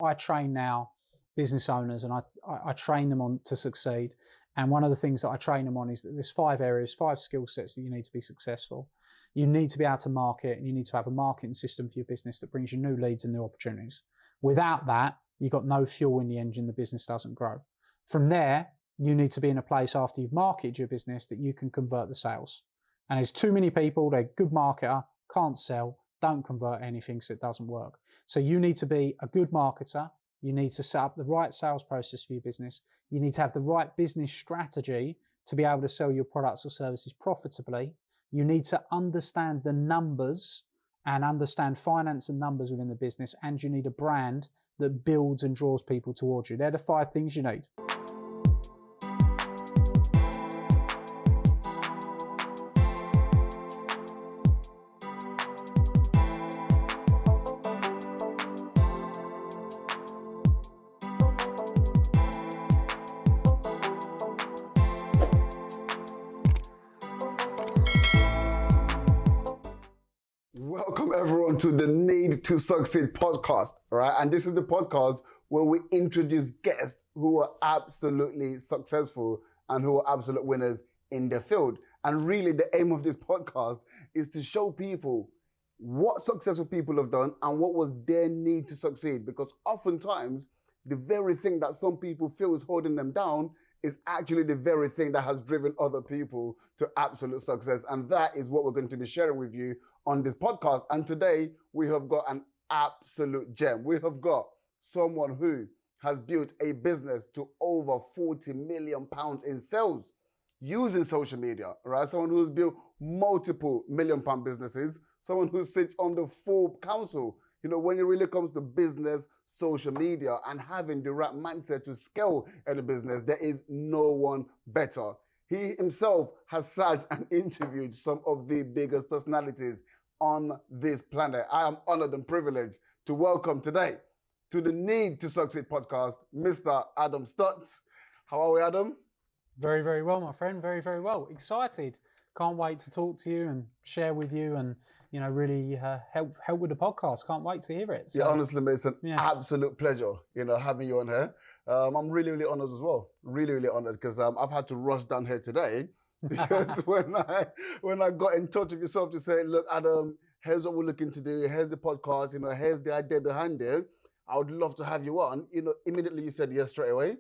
I train now business owners, and I train them on to succeed. And one of the things that I train them on is that there's 5 areas, 5 skill sets that you need to be successful. You need to be able to market, and you need to have a marketing system for your business that brings you new leads and new opportunities. Without that, you've got no fuel in the engine, the business doesn't grow. From there, you need to be in a place after you've marketed your business that you can convert the sales. And there's too many people, they're good marketer, can't sell, don't convert anything, so it doesn't work. So you need to be a good marketer. You need to set up the right sales process for your business. You need to have the right business strategy to be able to sell your products or services profitably. You need to understand the numbers and understand finance and numbers within the business. And you need a brand that builds and draws people towards you. They're the 5 things you need. Welcome everyone to the Need to Succeed podcast, right? And this is the podcast where we introduce guests who are absolutely successful and who are absolute winners in their field. And really the aim of this podcast is to show people what successful people have done and what was their need to succeed. Because oftentimes the very thing that some people feel is holding them down is actually the very thing that has driven other people to absolute success. And that is what we're going to be sharing with you on this podcast. And today we have got an absolute gem. We have got someone who has built a business to over 40 million pounds in sales using social media, right? Someone who's built multiple £1 million businesses, someone who sits on the full council. You know, when it really comes to business, social media, and having the right mindset to scale any business, there is no one better. He himself has sat and interviewed some of the biggest personalities on this planet. I am honored and privileged to welcome today to the Need to Succeed podcast, Mr. Adam Stott. How are we, Adam? Very, very well, my friend. Very, very well. Excited. Can't wait to talk to you and share with you and, you know, really help with the podcast. Can't wait to hear it. So, yeah, honestly, mate, it's an absolute pleasure, you know, having you on here. I'm really, really honored as well. Really, really honored because I've had to rush down here today because when I got in touch with yourself to say, look, Adam, here's what we're looking to do. Here's the podcast, you know, here's the idea behind it. I would love to have you on. You know, immediately you said yes straight away.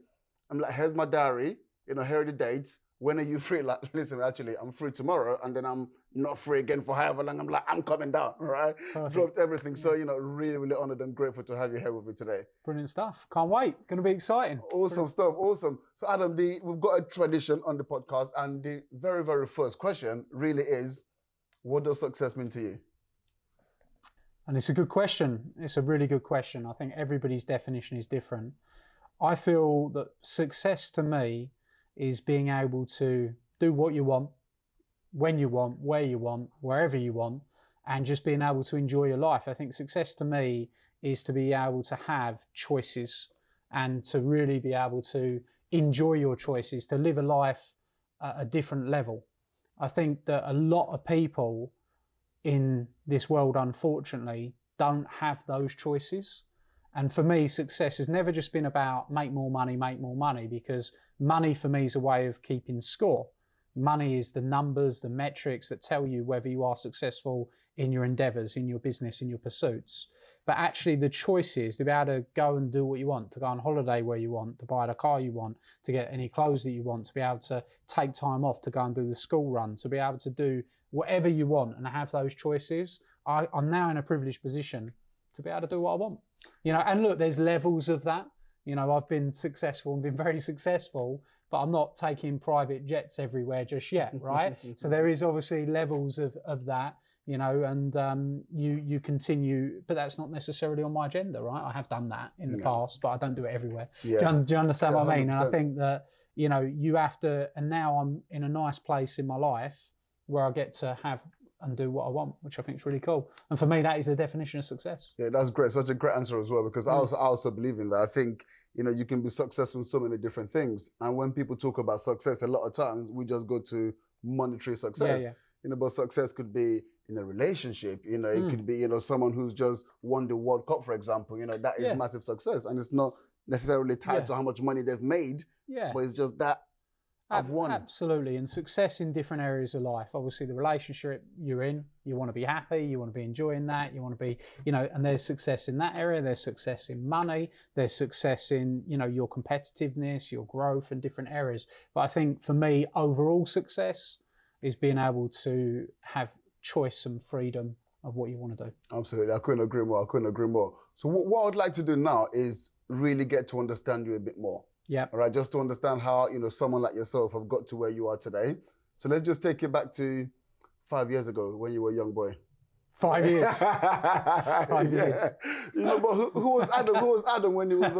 I'm like, here's my diary. You know, here are the dates. When are you free? Like, listen, actually, I'm free tomorrow, and then I'm not free again for however long. I'm like, I'm coming down, right? Perfect. Dropped everything. So, you know, really, really honored and grateful to have you here with me today. Brilliant stuff. Can't wait. Going to be exciting. Awesome stuff. Awesome. So, Adam, we've got a tradition on the podcast, and the very, very first question really is, what does success mean to you? And it's a good question. It's a really good question. I think everybody's definition is different. I feel that success to me is being able to do what you want, when you want, where you want, wherever you want, and just being able to enjoy your life. I think success to me is to be able to have choices and to really be able to enjoy your choices, to live a life at a different level. I think that a lot of people in this world, unfortunately, don't have those choices. And for me, success has never just been about make more money, because money for me is a way of keeping score. Money is the numbers, the metrics that tell you whether you are successful in your endeavors, in your business, in your pursuits. But actually the choices to be able to go and do what you want, to go on holiday where you want, to buy the car you want, to get any clothes that you want, to be able to take time off, to go and do the school run, to be able to do whatever you want and have those choices. I'm now in a privileged position to be able to do what I want. You know, and look, there's levels of that. You know, I've been successful and been very successful, but I'm not taking private jets everywhere just yet, right? So there is obviously levels of that, you know, and you continue, but that's not necessarily on my agenda, right? I have done that in the past, but I don't do it everywhere. Yeah. Do you understand what I mean? 100%. And I think that, you know, you have to, and now I'm in a nice place in my life where I get to have and do what I want, which I think is really cool. And for me, that is the definition of success. Yeah, that's great. Such a great answer as well, because I also believe in that. I think, you know, you can be successful in so many different things. And when people talk about success, a lot of times we just go to monetary success. You know, but success could be in a relationship. You know, it could be, you know, someone who's just won the World Cup, for example. You know, that is massive success. And it's not necessarily tied to how much money they've made, but it's just that I've won. Absolutely. And success in different areas of life. Obviously, the relationship you're in, you want to be happy, you want to be enjoying that, you want to be, you know, and there's success in that area, there's success in money, there's success in, you know, your competitiveness, your growth and different areas. But I think for me, overall success is being able to have choice and freedom of what you want to do. Absolutely. I couldn't agree more. I couldn't agree more. So what I'd like to do now is really get to understand you a bit more. Yeah. All right. Just to understand how, you know, someone like yourself have got to where you are today. So let's just take it back to 5 years ago when you were a young boy. 5 years. 5 years. You know, but who was Adam? Who was Adam when he was,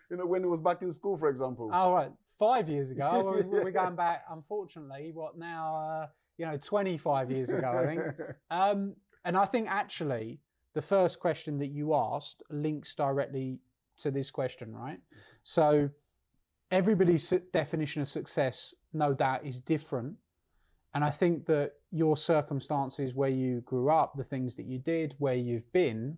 you know, when he was back in school, for example? Oh, right. 5 years ago. We're going back, unfortunately, what now, you know, 25 years ago, I think. And I think actually the first question that you asked links directly to this question, right? So everybody's definition of success, no doubt, is different. And I think that your circumstances, where you grew up, the things that you did, where you've been,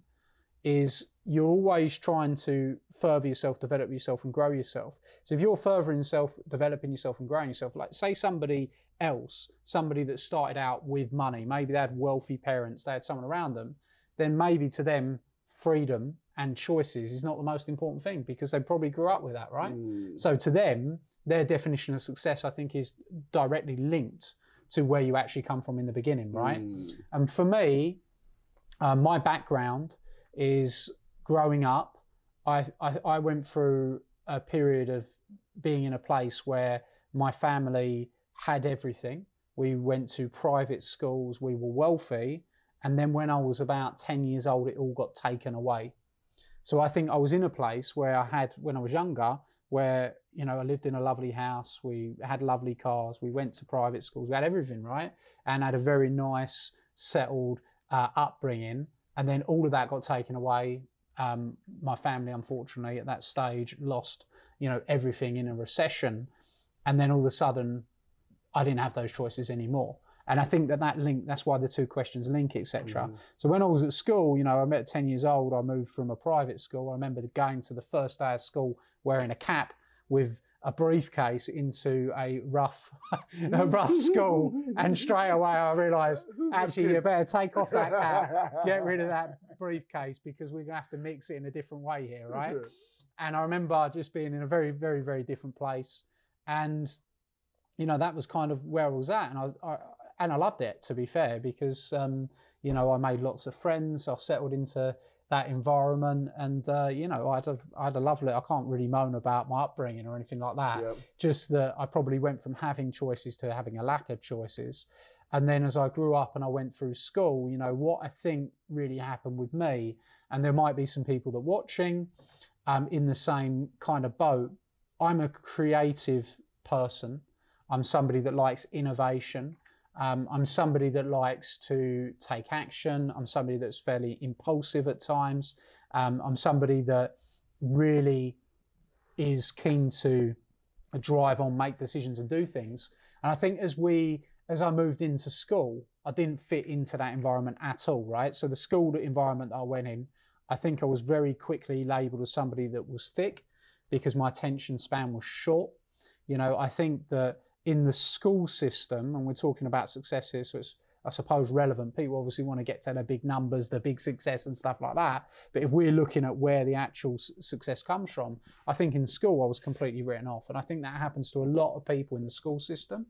is you're always trying to further yourself, develop yourself and grow yourself. So if you're furthering yourself, developing yourself and growing yourself, like say somebody else, somebody that started out with money, maybe they had wealthy parents, they had someone around them, then maybe to them, freedom and choices is not the most important thing because they probably grew up with that, right? So to them, their definition of success, I think, is directly linked to where you actually come from in the beginning, right? And for me, my background is growing up. I went through a period of being in a place where my family had everything. We went to private schools, we were wealthy. And then when I was about 10 years old, it all got taken away. So I think I was in a place where I had, when I was younger, where, you know, I lived in a lovely house, we had lovely cars, we went to private schools, we had everything, right? And had a very nice, settled upbringing. And then all of that got taken away. My family, unfortunately, at that stage lost, you know, everything in a recession. And then all of a sudden, I didn't have those choices anymore. And I think that link, that's why the two questions link, etc. So when I was at school, you know, I'm at 10 years old, I moved from a private school. I remember going to the first day of school wearing a cap with a briefcase into a rough school. And straight away I realised, actually, you better take off that cap, get rid of that briefcase because we're going to have to mix it in a different way here, right? And I remember just being in a very, very, very different place. And, you know, that was kind of where I was at. And I loved it, to be fair, because, you know, I made lots of friends. I settled into that environment and, you know, I had a lovely, I can't really moan about my upbringing or anything like that. Just that I probably went from having choices to having a lack of choices. And then as I grew up and I went through school, you know, what I think really happened with me, and there might be some people that are watching in the same kind of boat. I'm a creative person. I'm somebody that likes innovation. I'm somebody that likes to take action. I'm somebody that's fairly impulsive at times. I'm somebody that really is keen to drive on, make decisions and do things. And I think as I moved into school, I didn't fit into that environment at all, right? So the school environment that I went in, I think I was very quickly labelled as somebody that was thick because my attention span was short. You know, I think that in the school system, and we're talking about success here, so it's, I suppose, relevant. People obviously want to get to the big numbers, the big success and stuff like that. But if we're looking at where the actual success comes from, I think in school I was completely written off. And I think that happens to a lot of people in the school system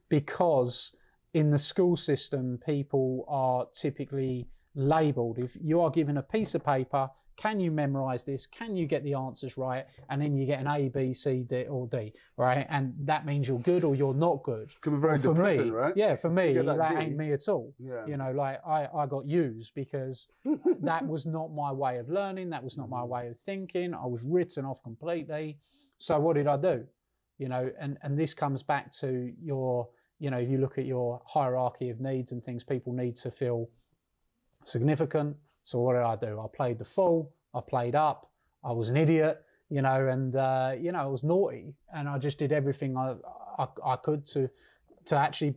because in the school system, people are typically labelled. If you are given a piece of paper, can you memorize this? Can you get the answers right? And then you get an A, B, C, D, or D, right? And that means you're good or you're not good. It can be very depressing, right? Yeah, for me, that ain't me at all. You know, like I got used because that was not my way of learning. That was not my way of thinking. I was written off completely. So what did I do? You know, and this comes back to your, you know, if you look at your hierarchy of needs and things, people need to feel significant. So what did I do? I played the fool, I played up, I was an idiot, you know, and, you know, I was naughty and I just did everything I could to to actually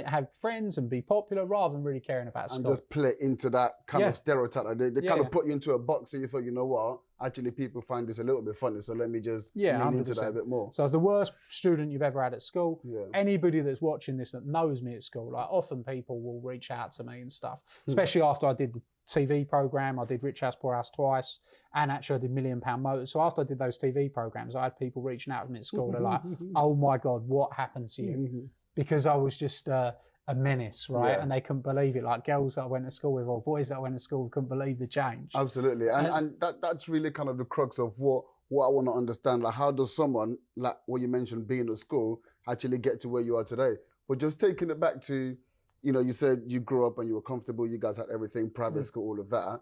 have friends and be popular rather than really caring about school. And just play into that kind of stereotype. They kind of put you into a box, so you thought, you know what, actually people find this a little bit funny, so let me just lean into that a bit more. So I was the worst student you've ever had at school. Anybody that's watching this that knows me at school, like often people will reach out to me and stuff, especially after I did the TV program. I did Rich House Poor House twice, and actually I did £1 Million Motors. So after I did those TV programs, I had people reaching out to me at school. They're like, oh my God, what happened to you? Because I was just a menace, right? And they couldn't believe it. Like girls that I went to school with or boys that I went to school with couldn't believe the change. Absolutely. And that's really kind of the crux of what I want to understand. Like, how does someone, like what you mentioned, being at school, actually get to where you are today? But just taking it back to, you know, you said you grew up and you were comfortable, you guys had everything, private school, all of that.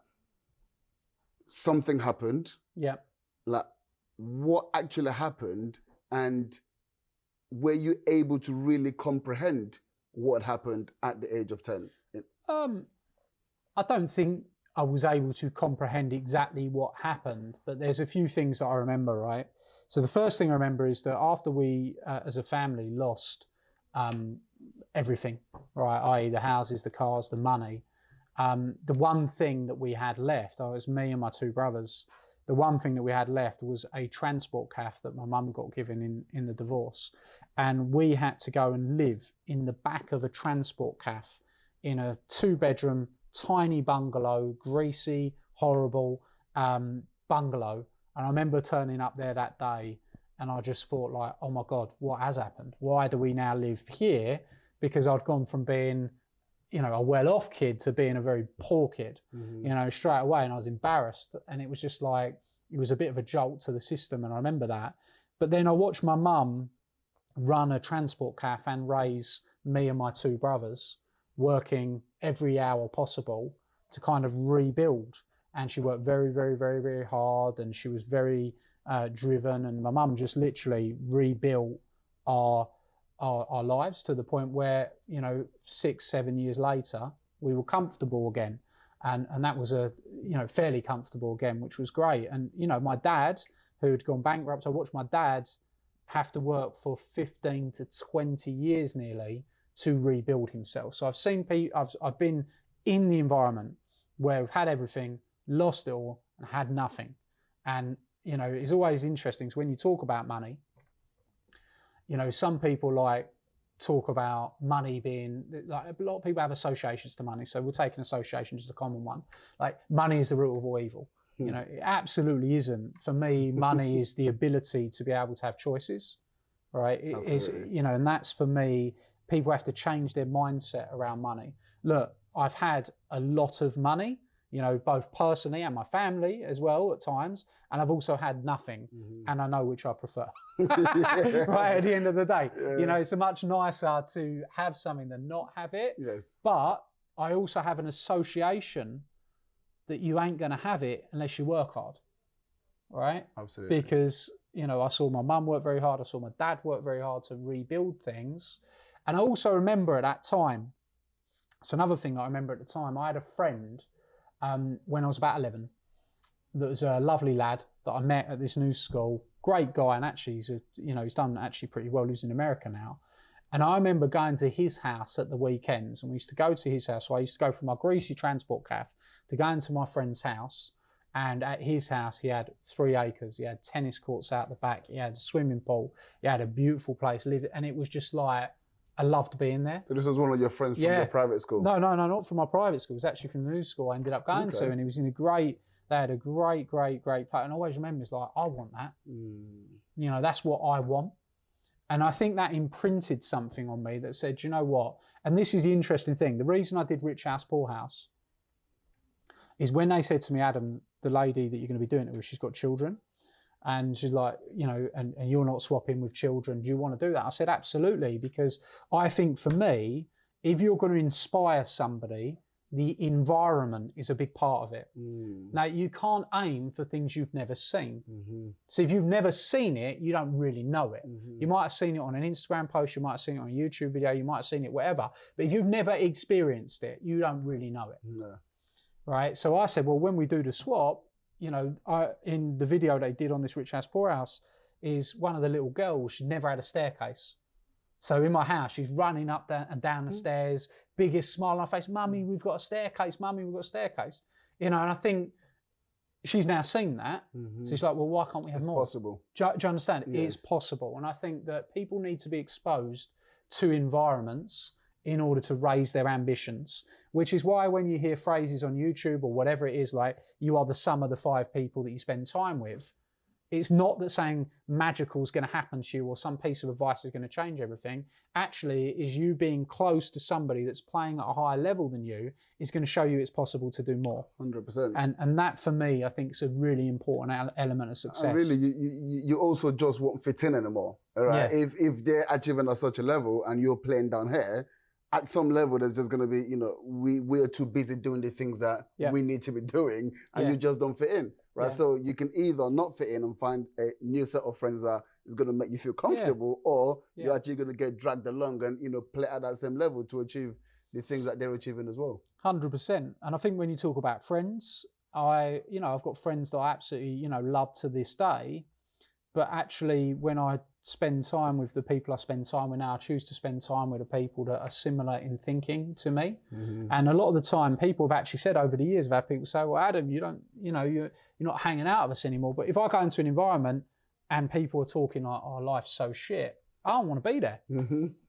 Something happened. Yeah. Like, what actually happened, and were you able to really comprehend what happened at the age of 10? I don't think I was able to comprehend exactly what happened, but there's a few things that I remember, right? So the first thing I remember is that after we, as a family, lost everything, right? I.e. the houses, the cars, the money. The one thing that we had left, it was me and my two brothers, the one thing that we had left was a transport caff that my mum got given in the divorce. And we had to go and live in the back of a transport caff in a 2-bedroom, tiny bungalow, greasy, horrible bungalow. And I remember turning up there that day and I just thought like, oh my God, what has happened? Why do we now live here? Because I'd gone from being, you know, a well-off kid to being a very poor kid, you know, straight away. And I was embarrassed. And it was just like, it was a bit of a jolt to the system. And I remember that. But then I watched my mum run a transport caff and raise me and my two brothers, working every hour possible to kind of rebuild. And she worked very, very, very, very hard. And she was very driven. And my mum just literally rebuilt our lives to the point where, you know, 6-7 years later, we were comfortable again. And that was fairly comfortable again, which was great. And, you know, my dad, who had gone bankrupt, I watched my dad have to work for 15 to 20 years nearly to rebuild himself. So I've seen people, I've been in the environment where we've had everything, lost it all, and had nothing. And, you know, it's always interesting. So when you talk about money, you know, some people like talk about money being, like a lot of people have associations to money. So we'll take an association, just a common one. Like money is the root of all evil. You know, it absolutely isn't. For me, money is the ability to be able to have choices, right? It is, you know, and that's for me, people have to change their mindset around money. Look, I've had a lot of money, you know, both personally and my family as well at times. And I've also had nothing, and I know which I prefer, right? At the end of the day, you know, it's much nicer to have something than not have it. Yes. But I also have an association that you ain't going to have it unless you work hard, right? Absolutely. Because, you know, I saw my mum work very hard. I saw my dad work very hard to rebuild things. And I also remember at that time, it's another thing that I remember at the time, I had a friend when I was about 11 that was a lovely lad that I met at this new school. Great guy, and actually he's done actually pretty well. He's in America now. And I remember going to his house at the weekends, and we used to go to his house. So I used to go from my greasy transport caff to go into my friend's house. And at his house, he had 3 acres. He had tennis courts out the back. He had a swimming pool. He had a beautiful place to live. And it was just like, I loved being there. So this was one of your friends from your private school? No, not from my private school. It was actually from the new school I ended up going to. And he was in they had a great place. And I always remember, it's like, I want that. You know, that's what I want. And I think that imprinted something on me that said, you know what? And this is the interesting thing. The reason I did Rich House, Poor House is when they said to me, Adam, the lady that you're going to be doing it with, she's got children. And she's like, you know, and you're not swapping with children. Do you want to do that? I said, absolutely. Because I think for me, if you're going to inspire somebody, the environment is a big part of it. Now, you can't aim for things you've never seen. So if you've never seen it, you don't really know it. You might have seen it on an Instagram post, you might have seen it on a YouTube video, you might have seen it whatever. But if you've never experienced it, you don't really know it. No. Right? So I said, well, when we do the swap, you know, in the video they did on this Rich House, Poor House, is one of the little girls, she never had a staircase. So in my house, she's running up and down the stairs, biggest smile on her face. Mummy, we've got a staircase. Mummy, we've got a staircase. You know, and I think she's now seen that. So she's like, well, why can't we have more? It's possible. Do you understand? Yes. It's possible. And I think that people need to be exposed to environments in order to raise their ambitions, which is why when you hear phrases on YouTube or whatever it is, like, you are the sum of the 5 people that you spend time with, it's not that saying magical is going to happen to you or some piece of advice is going to change everything. Actually, it is you being close to somebody that's playing at a higher level than you is going to show you it's possible to do more. 100%. And that, for me, I think is a really important element of success. And really, you also just won't fit in anymore. All right. Yeah. If they're achieving at such a level and you're playing down here, at some level, there's just going to be, you know, we're too busy doing the things that we need to be doing, and you just don't fit in, right? So you can either not fit in and find a new set of friends that is going to make you feel comfortable, or you're actually going to get dragged along and, you know, play at that same level to achieve the things that they're achieving as well. 100%. And I think when you talk about friends, I've got friends that I absolutely, you know, love to this day, but actually when I spend time with the people I spend time with now, I choose to spend time with the people that are similar in thinking to me. And a lot of the time, people have actually said over the years, I've had people say, well, Adam, you don't, you know, you're not hanging out with us anymore. But if I go into an environment and people are talking like, oh, life's so shit, I don't want to be there.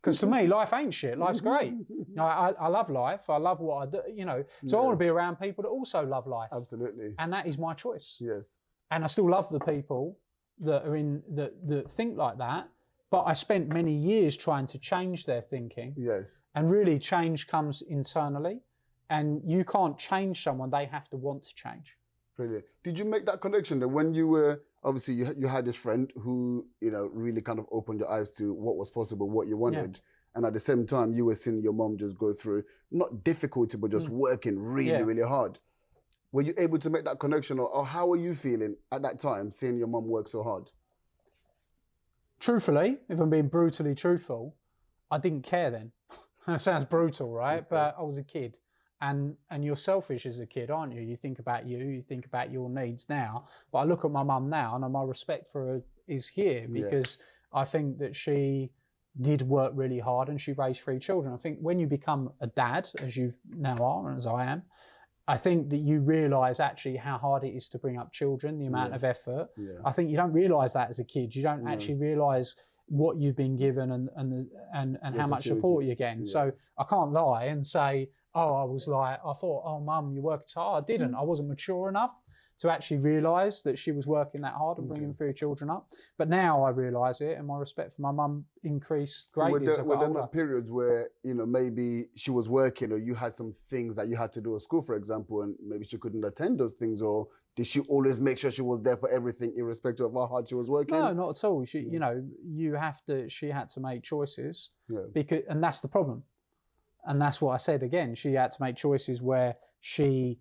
Because to me, life ain't shit. Life's great. You know, I love life. I love what I do, you know. So I want to be around people that also love life. Absolutely. And that is my choice. Yes. And I still love the people that are that think like that, but I spent many years trying to change their thinking. Yes. And really, change comes internally, and you can't change someone; they have to want to change. Brilliant. Did you make that connection that when you were, obviously you had this friend who, you know, really kind of opened your eyes to what was possible, what you wanted, and at the same time you were seeing your mom just go through not difficulty but just working really hard. Were you able to make that connection, or how were you feeling at that time, seeing your mum work so hard? Truthfully, if I'm being brutally truthful, I didn't care then. That sounds brutal, right? Okay. But I was a kid, and you're selfish as a kid, aren't you? You think about you think about your needs now. But I look at my mum now, and my respect for her is here, because I think that she did work really hard and she raised 3 children. I think when you become a dad, as you now are, and as I am, I think that you realise actually how hard it is to bring up children, the amount of effort. I think you don't realise that as a kid. You don't actually realise what you've been given and how much support you're getting. So I can't lie and say, oh, I thought, oh, mum, you worked hard. I didn't. I wasn't mature enough to actually realise that she was working that hard and bringing 3 children up. But now I realise it, and my respect for my mum increased greatly. So were there not periods where, you know, maybe she was working, or you had some things that you had to do at school, for example, and maybe she couldn't attend those things, or did she always make sure she was there for everything, irrespective of how hard she was working? No, not at all. She, you know, she had to make choices, and that's the problem. And that's what I said again. She had to make choices where she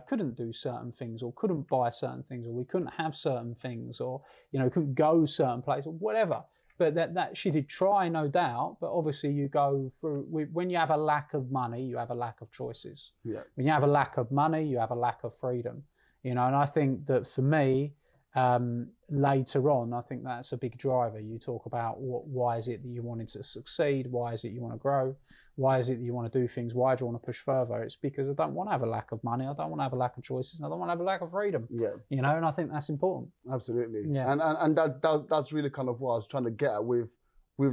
couldn't do certain things, or couldn't buy certain things, or we couldn't have certain things, or, you know, couldn't go certain places, or whatever. But that she did try, no doubt. But obviously, you go through, when you have a lack of money, you have a lack of choices. When you have a lack of money, you have a lack of freedom. You know, and I think that for me, later on, I think that's a big driver. You talk about why is it that you wanted to succeed? Why is it you want to grow? Why is it that you want to do things? Why do you want to push further? It's because I don't want to have a lack of money. I don't want to have a lack of choices. And I don't want to have a lack of freedom. You know, and I think that's important. Absolutely. And that's really kind of what I was trying to get at with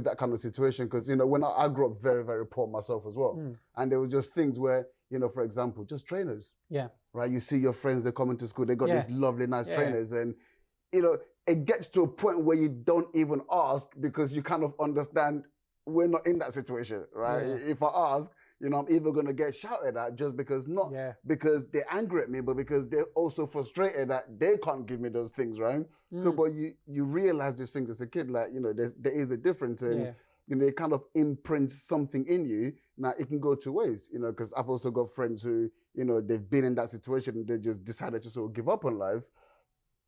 that kind of situation. Because, you know, when I grew up very, very poor myself as well. And there was just things where, you know, for example, just trainers. Right? You see your friends, they're coming to school, they got these lovely, nice trainers. And, you know, it gets to a point where you don't even ask, because you kind of understand we're not in that situation, right? If I ask, you know, I'm either going to get shouted at just because, not because they're angry at me, but because they're also frustrated that they can't give me those things, right? So, but you realize these things as a kid, like, you know, there is a difference, and you know, it kind of imprints something in you. Now, it can go 2 ways, you know, because I've also got friends who, you know, they've been in that situation and they just decided to sort of give up on life,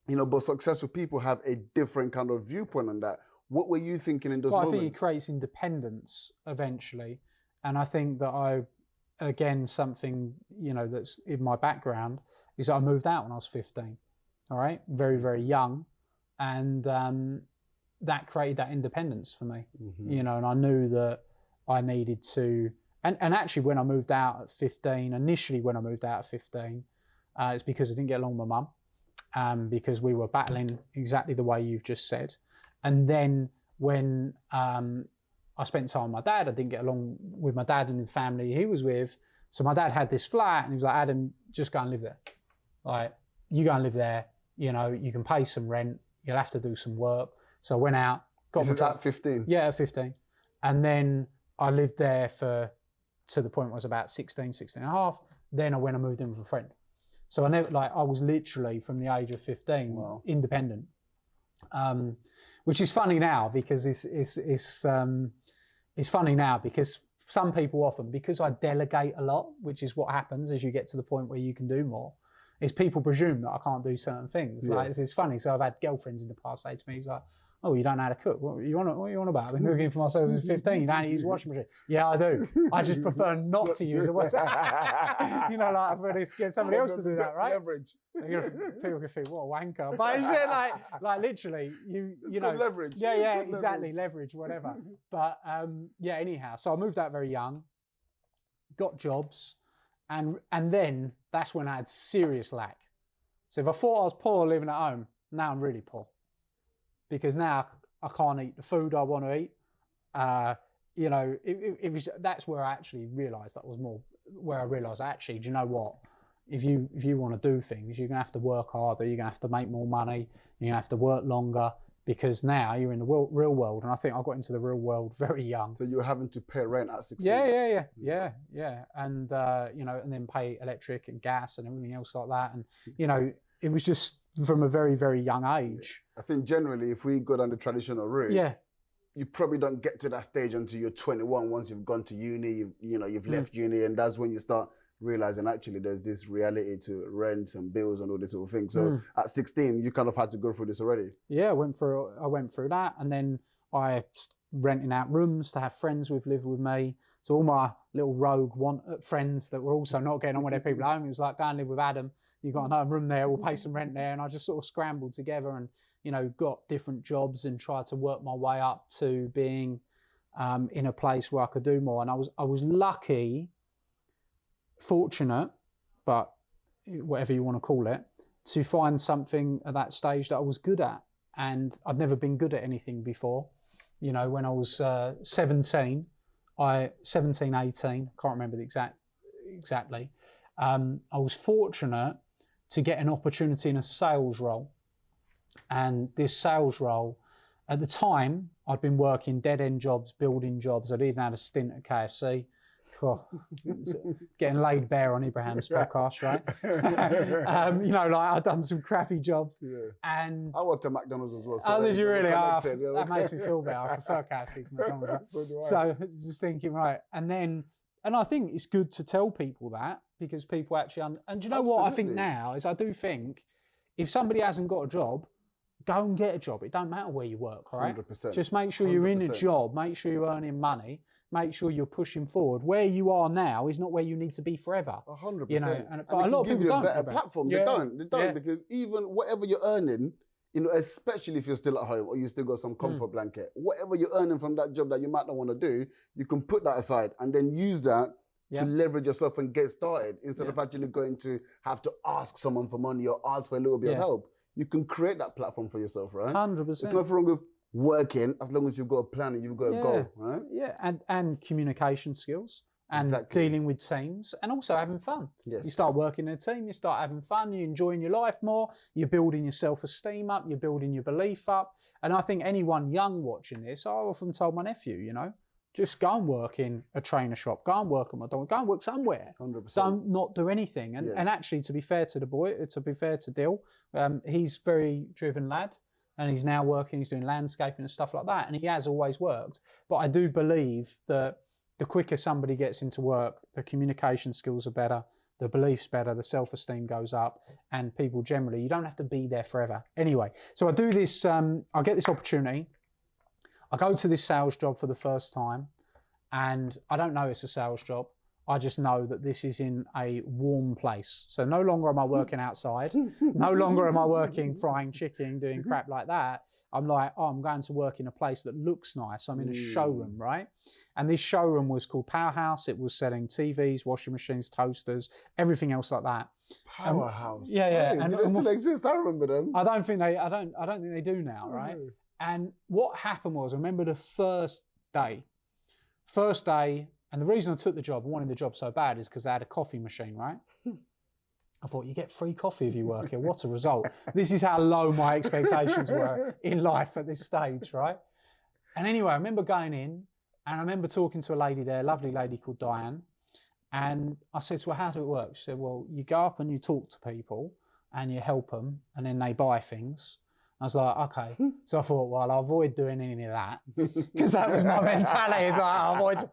you know, but successful people have a different kind of viewpoint on that. What were you thinking in those moments? I think it creates independence eventually. And I think that again, something, you know, that's in my background is I moved out when I was 15. All right. Very, very young. And that created that independence for me, you know, and I knew that I needed to, and actually when I moved out at 15, initially when I moved out at 15, it's because I didn't get along with my mum, because we were battling exactly the way you've just said. And then when I spent time with my dad, I didn't get along with my dad and the family he was with. So my dad had this flat and he was like, Adam, just go and live there. Like, you go and live there, you know, you can pay some rent, you'll have to do some work. So I went out, got This is at 15? Yeah, at 15. And then I lived there to the point where I was about 16 and a half. Then I went and moved in with a friend. So I was literally from the age of 15, wow, independent. Which is funny now because it's funny now because some people often, because I delegate a lot, which is what happens as you get to the point where you can do more, is people presume that I can't do certain things. Yes. Like, it's funny. So I've had girlfriends in the past say to me, he's like, oh, you don't know how to cook. What are you on about? I've been cooking for myself since 15. You don't use a washing machine. Yeah, I do. I just prefer not to use a washing machine. You know, like, I prefer to get somebody else to do that, right? Leverage. People can think, what a wanker. But it's like literally, you know. Leverage. Yeah, exactly. Leverage, whatever. But yeah, anyhow. So I moved out very young, got jobs, and then that's when I had serious lack. So if I thought I was poor living at home, now I'm really poor. Because now I can't eat the food I want to eat. You know, that's where I actually realised actually, do you know what? If you want to do things, you're going to have to work harder, you're going to have to make more money, you're going to have to work longer, because now you're in the real world. And I think I got into the real world very young. So you were having to pay rent at 16? Yeah. And, you know, and then pay electric and gas and everything else like that. And, you know, it was just from a very, very young age. I think generally, if we go down the traditional route, you probably don't get to that stage until you're 21. Once you've gone to uni, you've left uni, and that's when you start realizing actually there's this reality to rent and bills and all this sort of thing. So at 16, you kind of had to go through this already. Yeah, I went through that, and then I renting out rooms to have friends with live with me. So all my little rogue friends that were also not getting on with their people at home, it was like, go and live with Adam. You've got another room there, we'll pay some rent there. And I just sort of scrambled together and, you know, got different jobs and tried to work my way up to being in a place where I could do more. And I was lucky, fortunate, but whatever you want to call it, to find something at that stage that I was good at. And I'd never been good at anything before. You know, when I was 17, 18, can't remember the exactly. I was fortunate to get an opportunity in a sales role. And this sales role, at the time, I'd been working dead-end jobs, building jobs. I'd even had a stint at KFC. Oh, getting laid bare on Ibrahim's podcast, right? You know, like, I've done some crappy jobs. Yeah. And I worked at McDonald's as well. So did you really? That makes me feel better. I prefer KFC to McDonald's. So do I. So just thinking, right. And I think it's good to tell people that, because people actually, and do you know what I think now is, I do think if somebody hasn't got a job, go and get a job. It don't matter where you work, right? 100%. Just make sure you're in a job, make sure you're earning money, make sure you're pushing forward. Where you are now is not where you need to be forever. 100%. You know, but a lot of people give you don't. A better platform. They don't, because even whatever you're earning, you know, especially if you're still at home or you still got some comfort blanket, whatever you're earning from that job that you might not want to do, you can put that aside and then use that to leverage yourself and get started, instead of actually going to have to ask someone for money or ask for a little bit of help. You can create that platform for yourself, right? 100%. There's nothing wrong with working as long as you've got a plan and you've got a goal, right? Yeah, and communication skills and dealing with teams, and also having fun. Yes. You start working in a team, you start having fun, you're enjoying your life more, you're building your self-esteem up, you're building your belief up. And I think anyone young watching this, I often told my nephew, you know, just go and work in a trainer shop, go and work at McDonald's, go and work somewhere. 100%. Don't not do anything. And actually, to be fair to the boy, to be fair to Dill, he's a very driven lad, and he's now working, he's doing landscaping and stuff like that, and he has always worked. But I do believe that the quicker somebody gets into work, the communication skills are better, the belief's better, the self-esteem goes up, and people generally, you don't have to be there forever. Anyway, so I do this, I get this opportunity. I go to this sales job for the first time, and I don't know it's a sales job. I just know that this is in a warm place. So no longer am I working outside. No longer am I working frying chicken, doing crap like that. I'm like, oh, I'm going to work in a place that looks nice. I'm in a showroom, right? And this showroom was called Powerhouse. It was selling TVs, washing machines, toasters, everything else like that. Powerhouse. Yeah. Hey, do they still exist? I remember them. I don't think they do now, right? And what happened was, I remember the first day, and the reason I took the job, wanting the job so bad, is because they had a coffee machine, right? I thought, you get free coffee if you work here. What a result. This is how low my expectations were in life at this stage, right? And anyway, I remember going in, and I remember talking to a lady there, a lovely lady called Diane. And I said to her, how does it work? She said, well, you go up and you talk to people and you help them, and then they buy things. I was like, okay. So I thought, well, I'll avoid doing any of that, because that was my mentality. It's like, I'll avoid.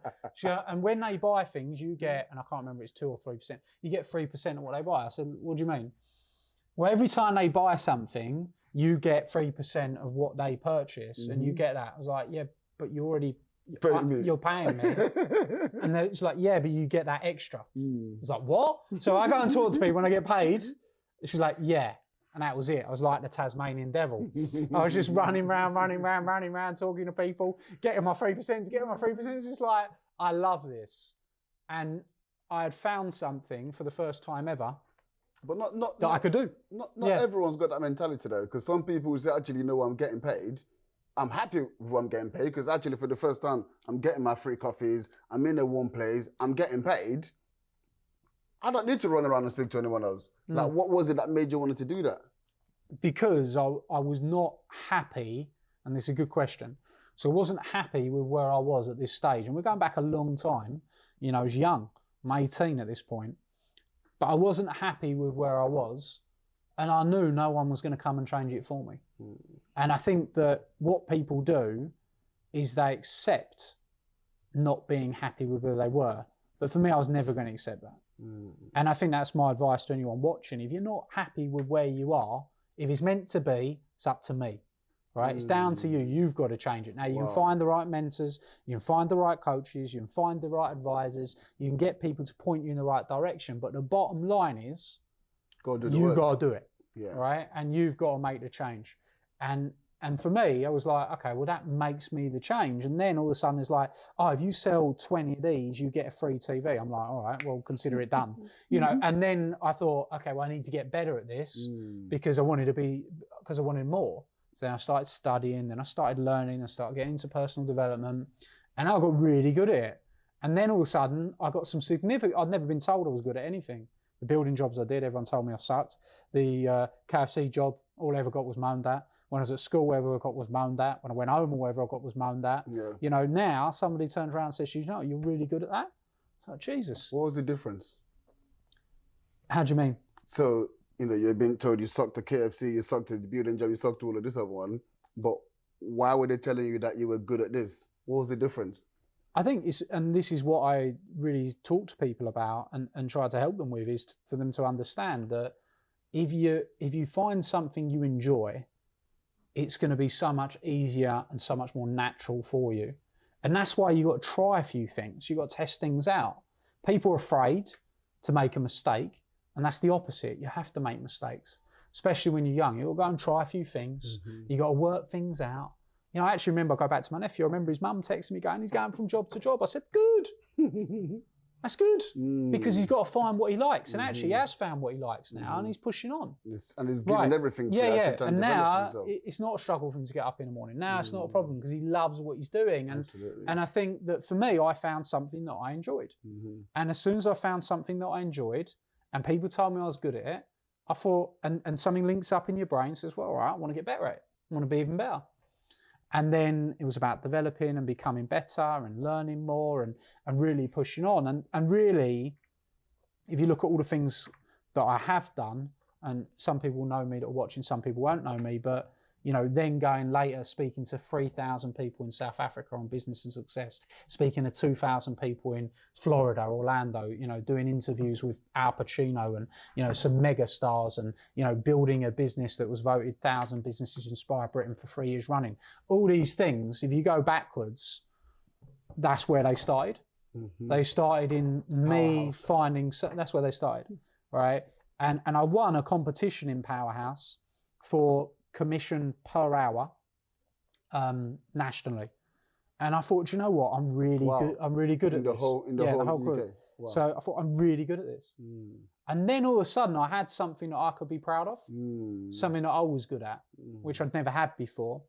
And when they buy things, you get, and I can't remember, it's 2 or 3%, you get 3% of what they buy. I said, what do you mean? Well, every time they buy something, you get 3% of what they purchase, and you get that. I was like, yeah, but you're already, you're paying me. And then it's like, yeah, but you get that extra. I was like, what? So I go and talk to people when I get paid. She's like, yeah. And that was it. I was like the Tasmanian devil. I was just running around, talking to people, getting my 3%, It's just like, I love this. And I had found something for the first time ever, but not I could do. Not everyone's got that mentality though, because some people say, actually, you know what, I'm getting paid. I'm happy with what I'm getting paid, because actually for the first time, I'm getting my free coffees. I'm in a warm place. I'm getting paid. I don't need to run around and speak to anyone else. Like, what was it that made you want to do that? Because I was not happy, and this is a good question. So I wasn't happy with where I was at this stage. And we're going back a long time. You know, I was young. I'm 18 at this point. But I wasn't happy with where I was. And I knew no one was going to come and change it for me. And I think that what people do is they accept not being happy with where they were. But for me, I was never going to accept that. And I think that's my advice to anyone watching. If you're not happy with where you are, if it's meant to be, it's up to me, right? It's down to you. You've got to change it. Now, you can find the right mentors, you can find the right coaches, you can find the right advisors, you can get people to point you in the right direction. But the bottom line is, you've got to do it, right? And you've got to make the change. And for me, I was like, okay, well, that makes me the change. And then all of a sudden it's like, oh, if you sell 20 of these, you get a free TV. I'm like, all right, well, consider it done. You know, and then I thought, okay, well, I need to get better at this because I wanted more. So then I started studying, then I started learning, I started getting into personal development, and I got really good at it. And then all of a sudden I got some significant, I'd never been told I was good at anything. The building jobs I did, everyone told me I sucked. The KFC job, all I ever got was moaned at. When I was at school, whatever I got was moaned at. When I went home, whatever I got was moaned at. You know, now somebody turns around and says, you know, you're really good at that. It's like, Jesus. What was the difference? How do you mean? So, you know, you've been told you sucked at KFC, you sucked at the building job, you sucked all of this other one. But why were they telling you that you were good at this? What was the difference? I think and this is what I really talk to people about and try to help them with, is for them to understand that if you find something you enjoy, it's going to be so much easier and so much more natural for you. And that's why you got to try a few things. You got to test things out. People are afraid to make a mistake, and that's the opposite. You have to make mistakes, especially when you're young. You'll go and try a few things. You got to work things out. You know, I actually remember, I go back to my nephew, I remember his mum texting me going, he's going from job to job. I said, good. That's good, because he's got to find what he likes. And actually he has found what he likes now, and he's pushing on. And he's giving everything to actually try and develop himself. It's not a struggle for him to get up in the morning. Now it's not a problem, because he loves what he's doing. And I think that for me, I found something that I enjoyed. And as soon as I found something that I enjoyed, and people told me I was good at it, I thought, and something links up in your brain, says, well, all right, I want to get better at it. I want to be even better. And then it was about developing and becoming better and learning more and really pushing on. And really, if you look at all the things that I have done, and some people know me that are watching, some people won't know me, but, you know, then going later, speaking to 3,000 people in South Africa on business and success, speaking to 2,000 people in Florida, Orlando, you know, doing interviews with Al Pacino and, you know, some mega stars, and, you know, building a business that was voted 1,000 Businesses Inspire Britain for 3 years running. All these things, if you go backwards, that's where they started. They started in me Powerhouse. finding, that's where they started, right? And I won a competition in Powerhouse for commission per hour nationally. And I thought, you know what, I'm really good. I'm really good at this. In the whole group. UK. Wow. So I thought, I'm really good at this. And then all of a sudden, I had something that I could be proud of, something that I was good at, which I'd never had before.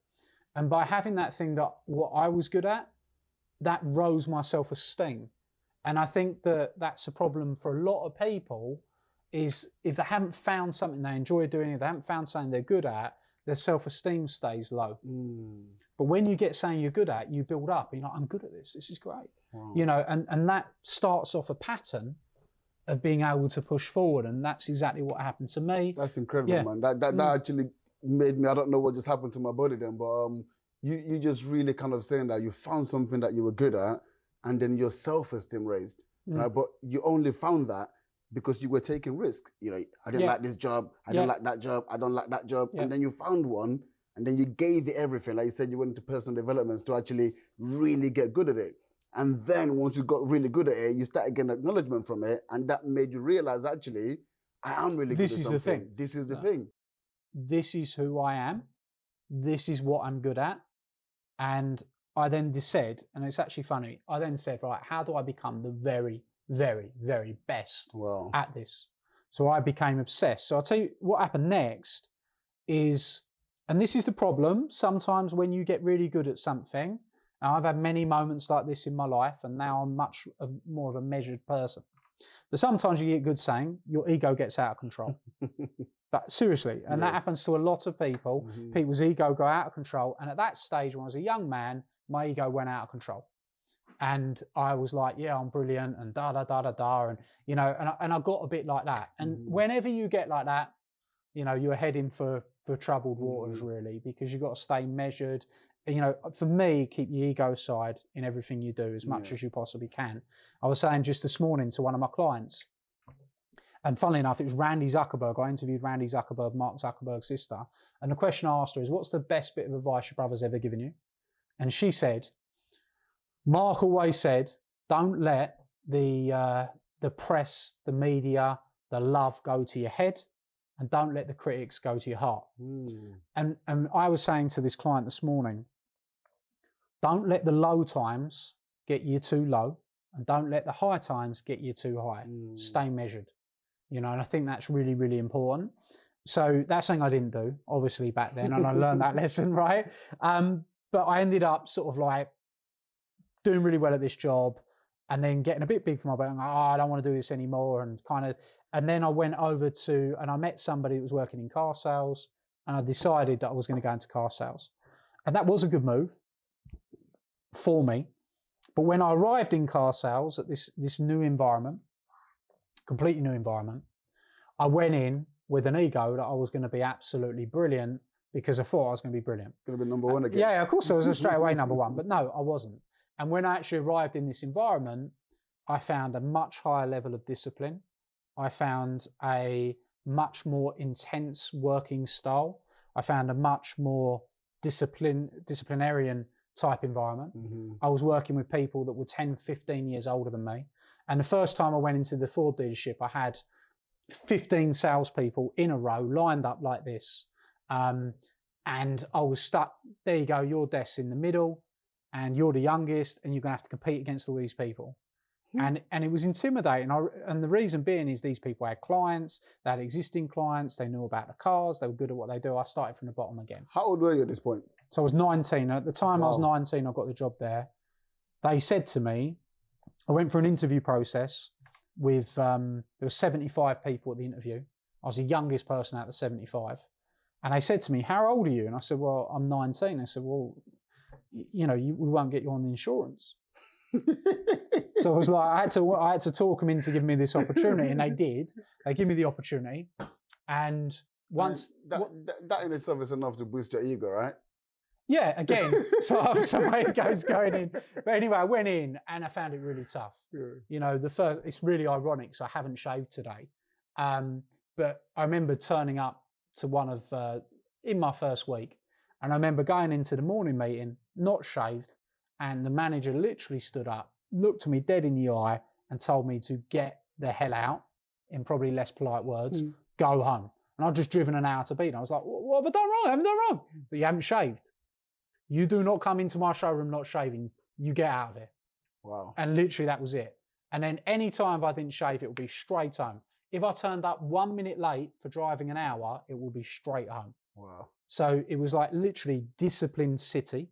And by having that thing that what I was good at, that rose my self-esteem. And I think that that's a problem for a lot of people, is if they haven't found something they enjoy doing, if they haven't found something they're good at, their self-esteem stays low. But when you get something you're good at, you build up. And you're like, I'm good at this. This is great. Wow. You know, and that starts off a pattern of being able to push forward. And that's exactly what happened to me. That's incredible, man. That actually made me, I don't know what just happened to my body then, but you just really kind of saying that you found something that you were good at, and then your self-esteem raised, right? But you only found that because you were taking risk. You know, I didn't like this job, I don't like that job, I don't like that job. And then you found one, and then you gave it everything. Like you said, you went into personal developments to actually really get good at it. And then once you got really good at it, you started getting acknowledgement from it, and that made you realize, actually, I am really good at something. This is the thing. This is the thing. This is who I am. This is what I'm good at. And I then said, and it's actually funny, I then said, right, how do I become the very, very, very best at this? So I became obsessed. So I'll tell you what happened next is, and this is the problem, sometimes when you get really good at something, and I've had many moments like this in my life, and now I'm much more of a measured person. But sometimes you get good saying, your ego gets out of control. But seriously, and that happens to a lot of people. People's ego go out of control. And at that stage, when I was a young man, my ego went out of control. And I was like, yeah, I'm brilliant, and da-da-da-da-da. And, you know, and I got a bit like that. And whenever you get like that, you know, you're heading for troubled waters, really, because you've got to stay measured. You know, for me, keep your ego aside in everything you do as much as you possibly can. I was saying just this morning to one of my clients, and funnily enough, it was Randy Zuckerberg. I interviewed Randy Zuckerberg, Mark Zuckerberg's sister. And the question I asked her is, what's the best bit of advice your brother's ever given you? And she said, Mark always said, don't let the press, the media, the love go to your head, and don't let the critics go to your heart. And I was saying to this client this morning, don't let the low times get you too low, and don't let the high times get you too high. Stay measured. You know, and I think that's really, really important. So that's something I didn't do, obviously, back then, and I learned that lesson, right? But I ended up sort of like doing really well at this job, and then getting a bit big for my boat. I don't want to do this anymore, and then I went over to, and I met somebody that was working in car sales, and I decided that I was going to go into car sales. And that was a good move for me. But when I arrived in car sales at this new environment, completely new environment, I went in with an ego that I was going to be absolutely brilliant, because I thought I was going to be brilliant. Going to be number one again. Yeah, of course I was straight away number one, but no, I wasn't. And when I actually arrived in this environment, I found a much higher level of discipline. I found a much more intense working style. I found a much more disciplinarian type environment. I was working with people that were 10, 15 years older than me. And the first time I went into the Ford dealership, I had 15 salespeople in a row lined up like this. And I was stuck, there you go, your desk's in the middle, and you're the youngest, and you're going to have to compete against all these people. And it was intimidating. And the reason being is these people had clients, they had existing clients, they knew about the cars, they were good at what they do. I started from the bottom again. How old were you at this point? So I was 19. At the time I was 19, I got the job there. They said to me, I went for an interview process with, there were 75 people at the interview. I was the youngest person out of the 75. And they said to me, how old are you? And I said, well, I'm 19. They said, well, you know, we won't get you on the insurance. So I was like, I had to talk them into giving me this opportunity, and they did. They gave me the opportunity. And once... That in itself is enough to boost your ego, right? Yeah, again, so my ego's going in. But anyway, I went in and I found it really tough. You know, it's really ironic, so I haven't shaved today. But I remember turning up to in my first week, and I remember going into the morning meeting, not shaved, and the manager literally stood up, looked me dead in the eye and told me to get the hell out, in probably less polite words, go home. And I'd just driven an hour to beat. I was like, what have I done wrong? I haven't done wrong. But you haven't shaved. You do not come into my showroom not shaving. You get out of here. Wow. And literally that was it. And then any time I didn't shave, it would be straight home. If I turned up 1 minute late for driving an hour, it will be straight home. Wow. So it was like literally disciplined city.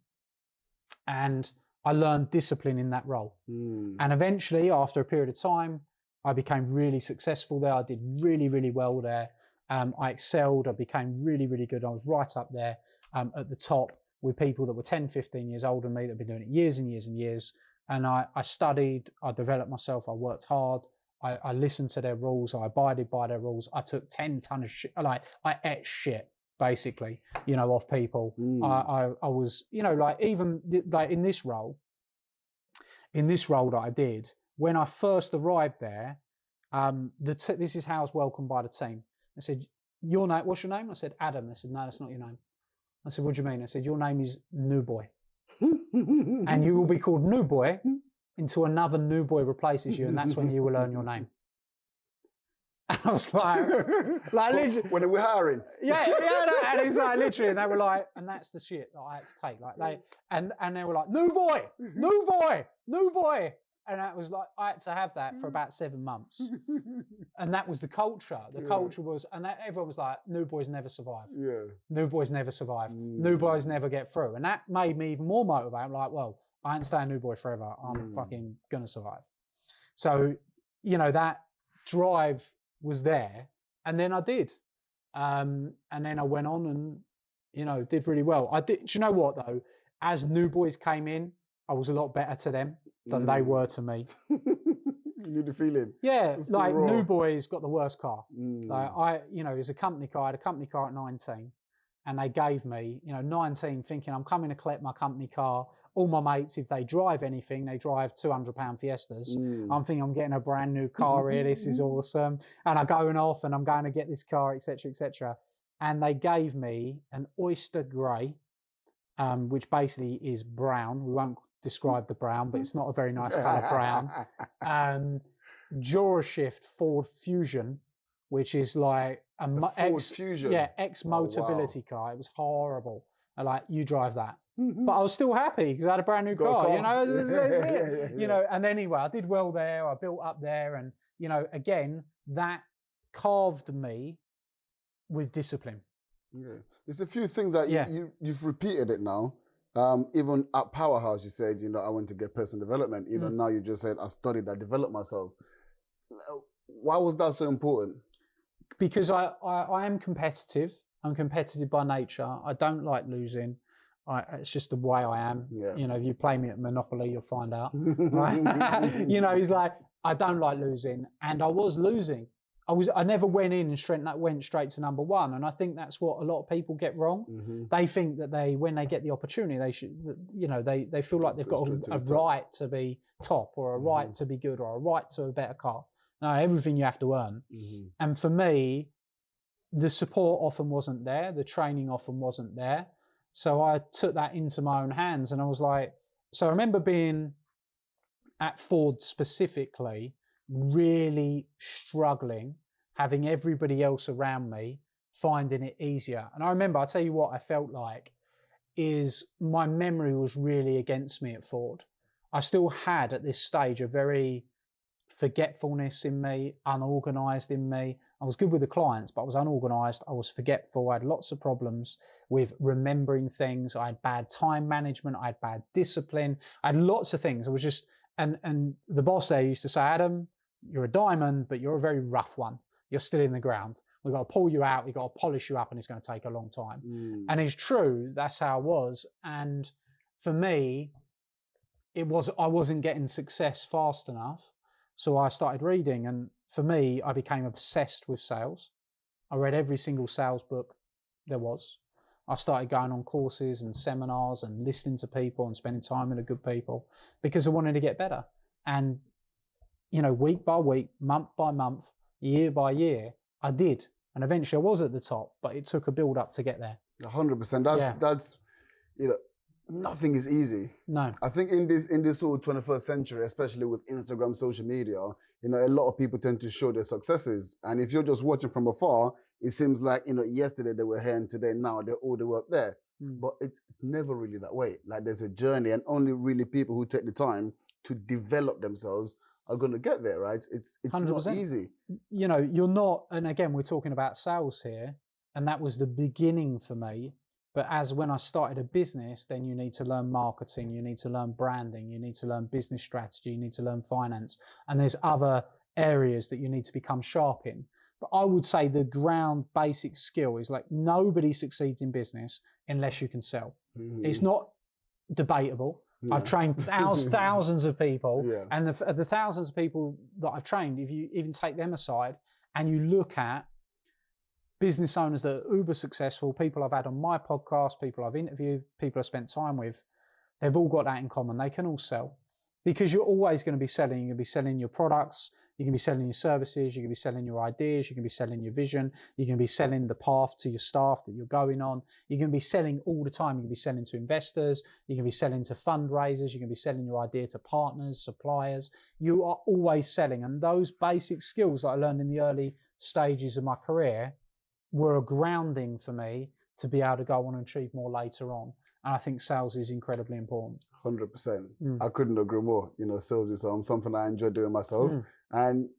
And I learned discipline in that role. And eventually, after a period of time, I became really successful there. I did really, really well there. I excelled. I became really, really good. I was right up there at the top with people that were 10, 15 years older than me that had been doing it years and years and years. And I studied, I developed myself, I worked hard, I listened to their rules, I abided by their rules. I took 10 tons of shit, like I ate shit, basically, you know, off people. I was, you know, like even like in this role that I did, when I first arrived there, this is how I was welcomed by the team. I said, your name, what's your name? I said, Adam. They said, no, that's not your name. I said, what do you mean? I said, your name is New Boy. And you will be called New Boy until another New Boy replaces you, and that's when you will learn your name. And I was like literally, when we're hiring. Yeah, and it's like literally, and they were like, and that's the shit that I had to take. Like and they were like, New Boy, New Boy, New Boy. And that was like, I had to have that for about 7 months. And that was the culture. The culture was, and everyone was like, New Boys never survive. Yeah. New Boys never survive. New Boys never get through. And that made me even more motivated. I'm like, well, I ain't staying New Boy forever. I'm fucking gonna survive. So, you know, that drive was there. And then I did. And then I went on and, you know, did really well. I did. Do you know what though? As New Boys came in, I was a lot better to them than they were to me. You knew the feeling. Yeah, like New Boys got the worst car. Like you know, it was a company car. I had a company car at 19, and they gave me, you know, 19, thinking I'm coming to collect my company car. All my mates, if they drive anything, they drive £200 Fiestas. I'm thinking I'm getting a brand new car here. This is awesome, and I'm going off, and I'm going to get this car, etc., etc. And they gave me an oyster grey, which basically is brown. We won't describe the brown, but it's not a very nice colour brown. Durashift Ford Fusion, which is like a Ford Fusion. Yeah, ex-Motability car. It was horrible. I like, you drive that. But I was still happy because I had a brand new car, you know. You know, and anyway, I did well there. I built up there, and you know, again, that carved me with discipline. Yeah, there's a few things that you've repeated it now. Even at Powerhouse, you said, you know, I went to get personal development. You know, now you just said I studied, I developed myself. Why was that so important? Because I am competitive. I'm competitive by nature. I don't like losing. It's just the way I am. Yeah. You know, if you play me at Monopoly, you'll find out. Right? You know, he's like, I don't like losing, and I was losing. I never went in and went straight to number one, and I think that's what a lot of people get wrong. They think that when they get the opportunity, they should, you know, they feel like they've got a right to be top, or a right to be good, or a right to a better car. No, everything you have to earn. And for me, the support often wasn't there, the training often wasn't there. So I took that into my own hands, and I was like, so I remember being at Ford specifically, really struggling, having everybody else around me finding it easier. And I remember, I'll tell you what I felt like, is my memory was really against me at Ford. I still had at this stage a very forgetfulness in me, unorganized in me. I was good with the clients, but I was unorganized. I was forgetful. I had lots of problems with remembering things. I had bad time management. I had bad discipline. I had lots of things. I was just, and the boss there used to say, Adam, you're a diamond, but you're a very rough one. You're still in the ground. We've got to pull you out. We've got to polish you up, and it's going to take a long time. And it's true. That's how I was. And for me, I wasn't getting success fast enough. So I started reading, and for me, I became obsessed with sales. I read every single sales book there was. I started going on courses and seminars and listening to people and spending time with the good people because I wanted to get better. And, you know, week by week, month by month, year by year, I did. And eventually I was at the top, but it took a build up to get there. 100%. That's, you know, nothing is easy. No. I think in this sort of 21st century, especially with Instagram, social media, you know, a lot of people tend to show their successes. And if you're just watching from afar, it seems like, you know, yesterday they were here and today now they're all the way up there. But it's never really that way. Like there's a journey, and only really people who take the time to develop themselves are going to get there, right? It's 100%. Not easy. You know, you're not, and again, we're talking about sales here, and that was the beginning for me. But as when I started a business, then you need to learn marketing, you need to learn branding, you need to learn business strategy, you need to learn finance, and there's other areas that you need to become sharp in. But I would say the ground basic skill is like nobody succeeds in business unless you can sell. It's not debatable. Yeah. I've trained thousands of people, and the thousands of people that I've trained, if you even take them aside and you look at business owners that are uber successful, people I've had on my podcast, people I've interviewed, people I've spent time with, they've all got that in common. They can all sell, because you're always going to be selling. You're going to be selling your products, you can be selling your services, you can be selling your ideas, you can be selling your vision, you can be selling the path to your staff that you're going on. You can be selling all the time. You can be selling to investors, you can be selling to fundraisers, you can be selling your idea to partners, suppliers. You are always selling. And those basic skills that I learned in the early stages of my career were a grounding for me to be able to go on and achieve more later on. And I think sales is incredibly important. 100%. I couldn't agree more. You know, sales is something I enjoy doing myself. And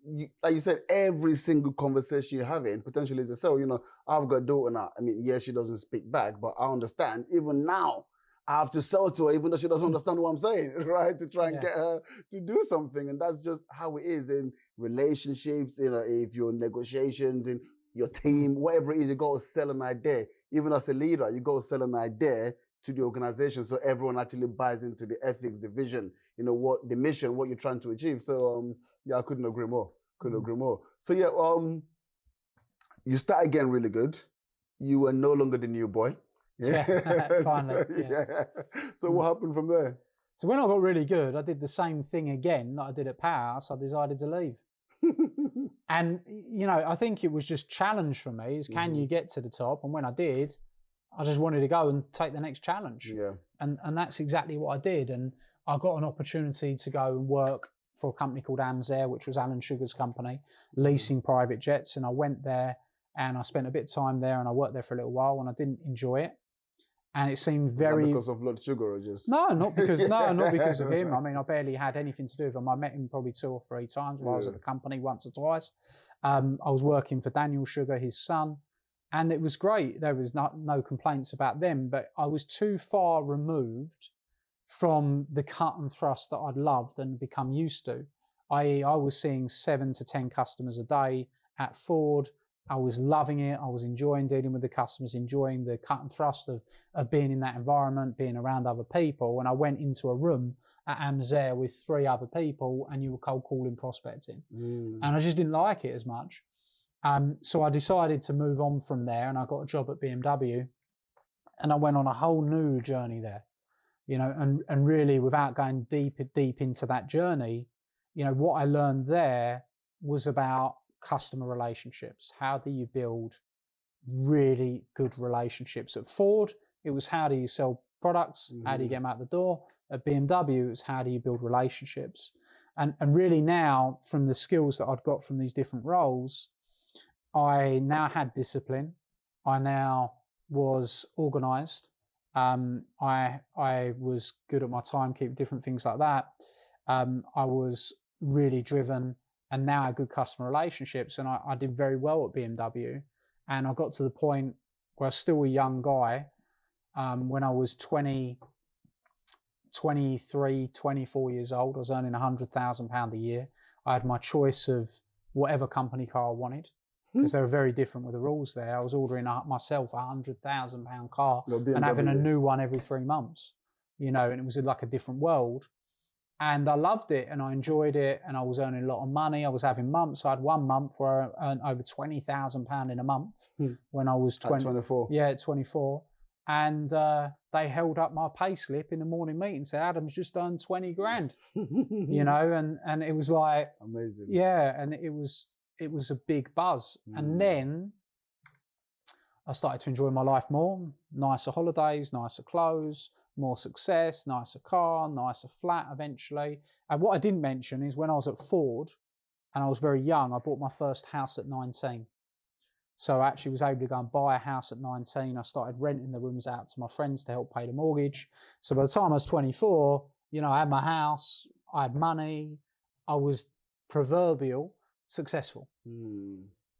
like you said, every single conversation you're having potentially is a sale. You know, I've got a daughter now. I mean, yes, she doesn't speak back, but I understand. Even now, I have to sell to her, even though she doesn't understand what I'm saying, right? To try and get her to do something. And that's just how it is in relationships, you know, if you're negotiations, in your team, whatever it is, you got to sell an idea. Even as a leader, you got to sell an idea to the organization so everyone actually buys into the ethics, the vision, you know, what the mission, what you're trying to achieve. So, yeah, I couldn't agree more. Couldn't agree more. So, yeah, you start again really good. You were no longer the new boy. Yeah, finally. So what happened from there? So when I got really good, I did the same thing again that I did at Powerhouse. I decided to leave. And, you know, I think it was just challenge for me is can you get to the top? And when I did, I just wanted to go and take the next challenge. Yeah. And that's exactly what I did. And I got an opportunity to go and work for a company called AMS, which was Alan Sugar's company, leasing private jets. And I went there and I spent a bit of time there and I worked there for a little while and I didn't enjoy it. And it seemed very... because of blood sugar or just... No, not because of him. I mean, I barely had anything to do with him. I met him probably 2 or 3 times while I was at the company, once or twice. I was working for Daniel Sugar, his son, and it was great. There was no complaints about them, but I was too far removed from the cut and thrust that I'd loved and become used to. I was seeing 7 to 10 customers a day at Ford. I was loving it. I was enjoying dealing with the customers, enjoying the cut and thrust of being in that environment, being around other people. And I went into a room at AMS with 3 other people and you were cold calling, prospecting. And I just didn't like it as much. So I decided to move on from there and I got a job at BMW and I went on a whole new journey there, you know, and really without going deep into that journey, you know, what I learned there was about customer relationships. How do you build really good relationships? At Ford, it was how do you sell products? How do you get them out the door? At BMW, it was how do you build relationships? And really now, from the skills that I'd got from these different roles, I now had discipline. I now was organized. I was good at my timekeeping, different things like that. I was really driven and now I had good customer relationships and I did very well at BMW. And I got to the point where I was still a young guy. When I was 23, 24 years old, I was earning £100,000 a year. I had my choice of whatever company car I wanted because they were very different with the rules there. I was ordering myself a £100,000 car and having a new one every 3 months, you know, and it was like a different world. And I loved it and I enjoyed it and I was earning a lot of money. I was having months. I had 1 month where I earned over £20,000 in a month when I was 20. At 24? Yeah, at 24. And they held up my pay slip in the morning meeting and said, Adam's just earned 20 grand, you know, and it was like... Amazing. Yeah, and it was a big buzz. And then I started to enjoy my life more. Nicer holidays, nicer clothes, more success, nicer car, nicer flat eventually. And what I didn't mention is when I was at Ford and I was very young, I bought my first house at 19. So I actually was able to go and buy a house at 19. I started renting the rooms out to my friends to help pay the mortgage. So by the time I was 24, I had my house, I had money, I was proverbial successful.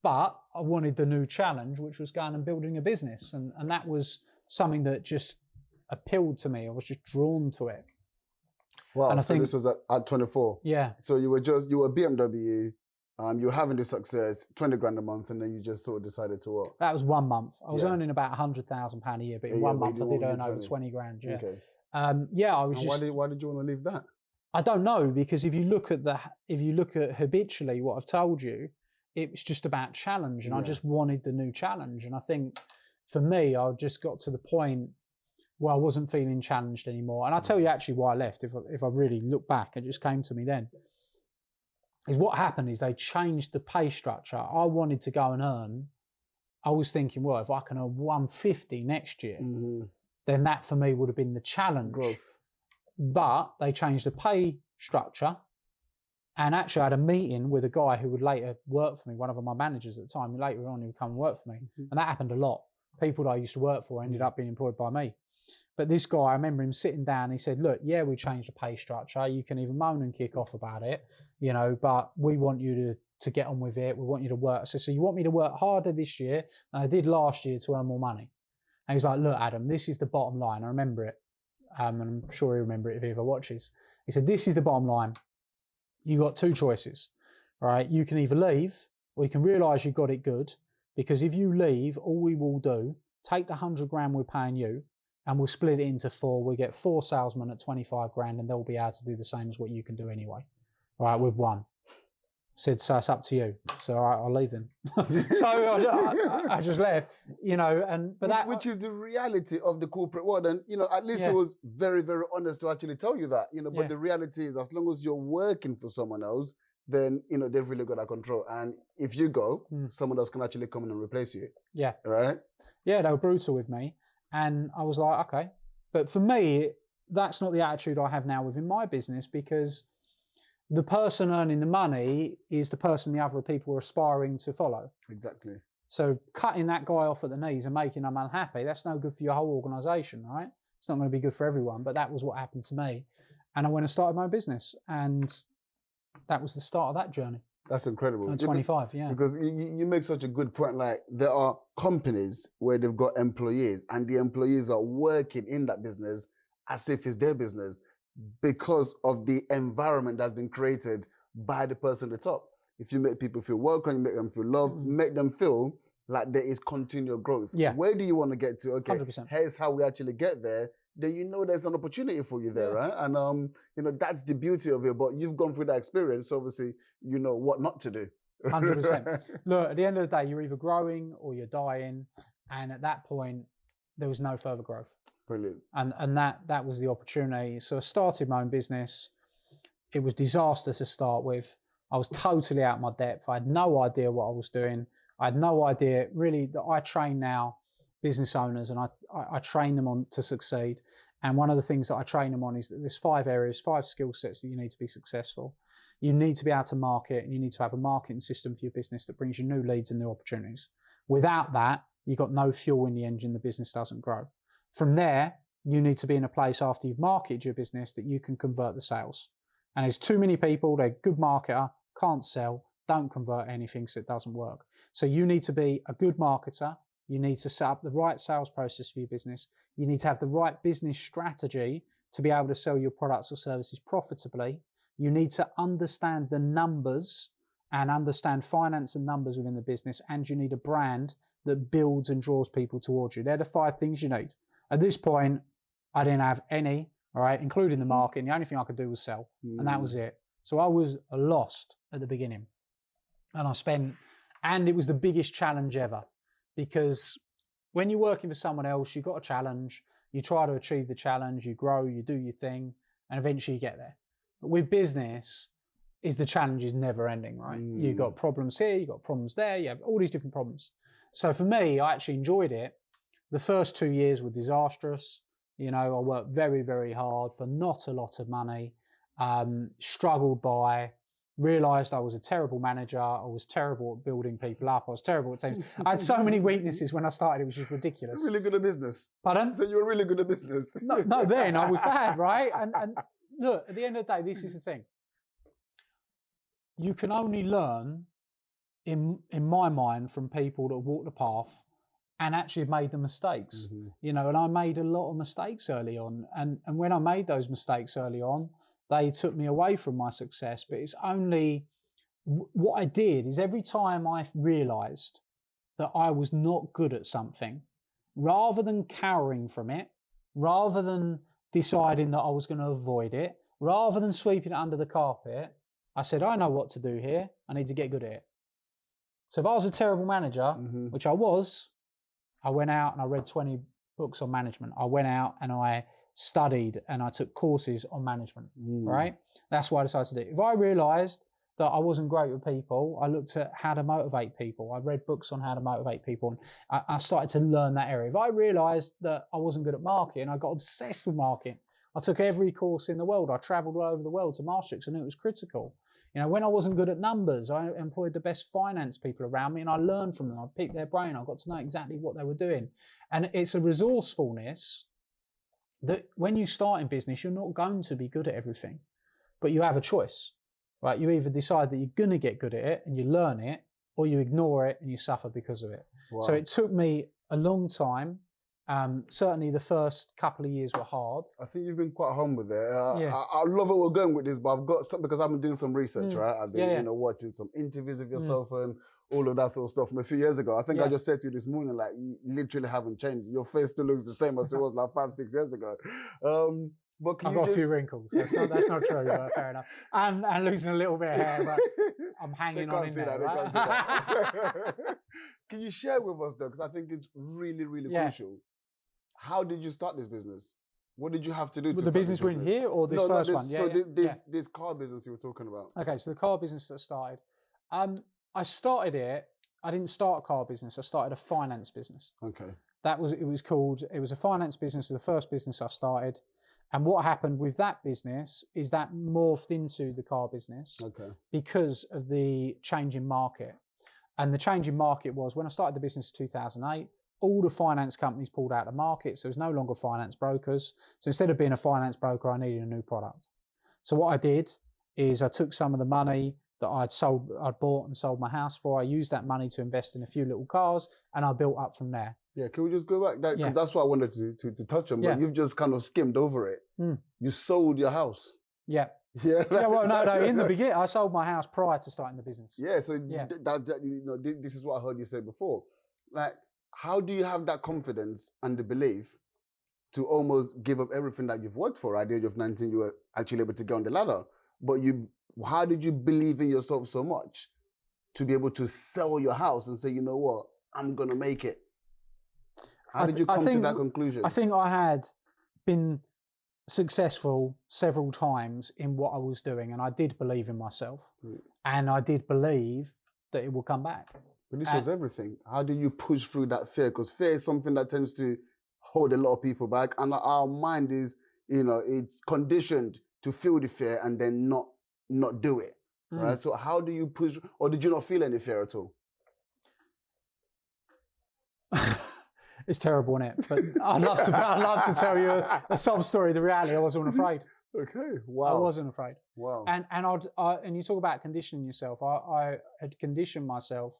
But I wanted the new challenge, which was going and building a business. And that was something that just appealed to me. I was just drawn to it. Wow, and I so think, this was at 24? Yeah. So you were BMW, you were having the success, 20 grand a month, and then you just sort of decided to what? That was 1 month. I was earning about £100,000 a year, but in 1 month I did earn over 20 grand. Yeah. Okay. I was Why did you want to leave that? I don't know, because if you look at habitually what I've told you, it was just about challenge, and I just wanted the new challenge. And I think for me, I just got to the point where I wasn't feeling challenged anymore. And I'll tell you actually why I left. If I really look back, it just came to me then. Is what happened is they changed the pay structure. I wanted to go and earn. I was thinking, well, if I can earn 150 next year, then that for me would have been the challenge. Growth. But they changed the pay structure. And actually, I had a meeting with a guy who would later work for me, one of my managers at the time. Later on, he would come and work for me. And that happened a lot. People that I used to work for ended up being employed by me. But this guy, I remember him sitting down, he said, look, yeah, we changed the pay structure. You can even moan and kick off about it, but we want you to get on with it. We want you to work. So you want me to work harder this year than I did last year to earn more money? And he's like, look, Adam, this is the bottom line. I remember it. And I'm sure he'll remember it if he ever watches. He said, this is the bottom line. You got two choices, right? You can either leave or you can realise you got it good, because if you leave, all we will do, take the 100 grand we're paying you and we'll split it into 4. We get 4 salesmen at 25 grand and they'll be able to do the same as what you can do anyway, right? With one. Said, so it's up to you. So I'll leave them. So I just left, which is the reality of the corporate world. And, at least it was very, very honest to actually tell you that, but the reality is, as long as you're working for someone else, then, they've really got that control. And if you go, someone else can actually come in and replace you. Yeah. Right? Yeah, they were brutal with me. And I was like, okay. But for me, that's not the attitude I have now within my business, because the person earning the money is the person the other people are aspiring to follow. Exactly. So cutting that guy off at the knees and making them unhappy, that's no good for your whole organisation, right? It's not going to be good for everyone, but that was what happened to me. And I went and started my own business, and that was the start of that journey. That's incredible. I'm 25, yeah. Because you make such a good point. Like, there are companies where they've got employees and the employees are working in that business as if it's their business, because of the environment that's been created by the person at the top. If you make people feel welcome, you make them feel loved, make them feel like there is continual growth. Yeah. Where do you want to get to? Okay, 100%. Here's how we actually get there. Then there's an opportunity for you there, right? And that's the beauty of it. But you've gone through that experience, so obviously you know what not to do. 100%. Look, at the end of the day, you're either growing or you're dying, and at that point, there was no further growth. Brilliant. And that was the opportunity. So I started my own business. It was disaster to start with. I was totally out of my depth. I had no idea what I was doing. I had no idea really that I train now business owners, and I train them on to succeed. And one of the things that I train them on is that there's 5 areas, 5 skill sets that you need to be successful. You need to be able to market, and you need to have a marketing system for your business that brings you new leads and new opportunities. Without that, you've got no fuel in the engine, the business doesn't grow. From there, you need to be in a place after you've marketed your business that you can convert the sales. And there's too many people, they're good marketer, can't sell, don't convert anything, so it doesn't work. So you need to be a good marketer. You need to set up the right sales process for your business. You need to have the right business strategy to be able to sell your products or services profitably. You need to understand the numbers and understand finance and numbers within the business. And you need a brand that builds and draws people towards you. They're the 5 things you need. At this point, I didn't have any, all right, including the marketing. The only thing I could do was sell, and that was it. So I was lost at the beginning. And it was the biggest challenge ever, because when you're working for someone else, you've got a challenge, you try to achieve the challenge, you grow, you do your thing, and eventually you get there. But with business, the challenge is never ending, right? You've got problems here, you've got problems there, you have all these different problems. So for me, I actually enjoyed it. The first 2 years were disastrous. I worked very, very hard for not a lot of money, struggled by, realised I was a terrible manager, I was terrible at building people up, I was terrible at teams. I had so many weaknesses when I started, it was just ridiculous. You're really good at business. Pardon? So you're really good at business. No, then I was bad, right? And look, at the end of the day, this is the thing. You can only learn, in my mind, from people that walk the path and actually made the mistakes. And I made a lot of mistakes early on. And when I made those mistakes early on, they took me away from my success. But it's only, what I did is every time I realised that I was not good at something, rather than cowering from it, rather than deciding that I was going to avoid it, rather than sweeping it under the carpet, I said, I know what to do here. I need to get good at it. So if I was a terrible manager, which I was, I went out and I read 20 books on management. I went out and I studied and I took courses on management, right? That's what I decided to do. If I realised that I wasn't great with people, I looked at how to motivate people. I read books on how to motivate people, and I started to learn that area. If I realised that I wasn't good at marketing, I got obsessed with marketing. I took every course in the world. I travelled all over the world to master it, and it was critical. When I wasn't good at numbers, I employed the best finance people around me and I learned from them. I picked their brain. I got to know exactly what they were doing. And it's a resourcefulness that when you start in business, you're not going to be good at everything, but you have a choice, right? You either decide that you're going to get good at it and you learn it, or you ignore it and you suffer because of it. Wow. So it took me a long time. Certainly the first couple of years were hard. I think you've been quite humble there. I love where we're going with this, but I've got some, because I've been doing some research, right? I've been, watching some interviews of yourself and all of that sort of stuff from a few years ago. I think I just said to you this morning, like, you literally haven't changed. Your face still looks the same as it was like 5-6 years ago. But I've got a few wrinkles. That's not true, but fair enough. And losing a little bit of hair, but I'm hanging on in there. Right? Can you share with us though? Because I think it's really, really crucial. How did you start this business? What did you have to do to start the business we're in here, or this first one? This car business you were talking about. Okay, so the car business that started. I started it. I didn't start a car business. I started a finance business. Okay. It was a finance business, the first business I started. And what happened with that business is that morphed into the car business because of the change in market. And the change in market was when I started the business in 2008, all the finance companies pulled out of the market, so there's no longer finance brokers. So instead of being a finance broker, I needed a new product. So what I did is I took some of the money that I'd bought and sold my house for. I used that money to invest in a few little cars, and I built up from there. Yeah, can we just go back? Because that's what I wanted to touch on, but you've just kind of skimmed over it. You sold your house. Yeah. Yeah. Well, no. In the beginning, I sold my house prior to starting the business. Yeah. So this is what I heard you say before. Like, how do you have that confidence and the belief to almost give up everything that you've worked for? At the age of 19, you were actually able to get on the ladder. But how did you believe in yourself so much to be able to sell your house and say, you know what, I'm going to make it? How did you come to that conclusion? I think I had been successful several times in what I was doing, and I did believe in myself, and I did believe that it will come back. But this was everything. How do you push through that fear? Because fear is something that tends to hold a lot of people back, and our mind is, it's conditioned to feel the fear and then not do it, right? So how do you push, or did you not feel any fear at all? It's terrible, isn't it? But I'd love to tell you a sob story. The reality, I wasn't afraid. Okay, wow. I wasn't afraid. Wow. And you talk about conditioning yourself. I had conditioned myself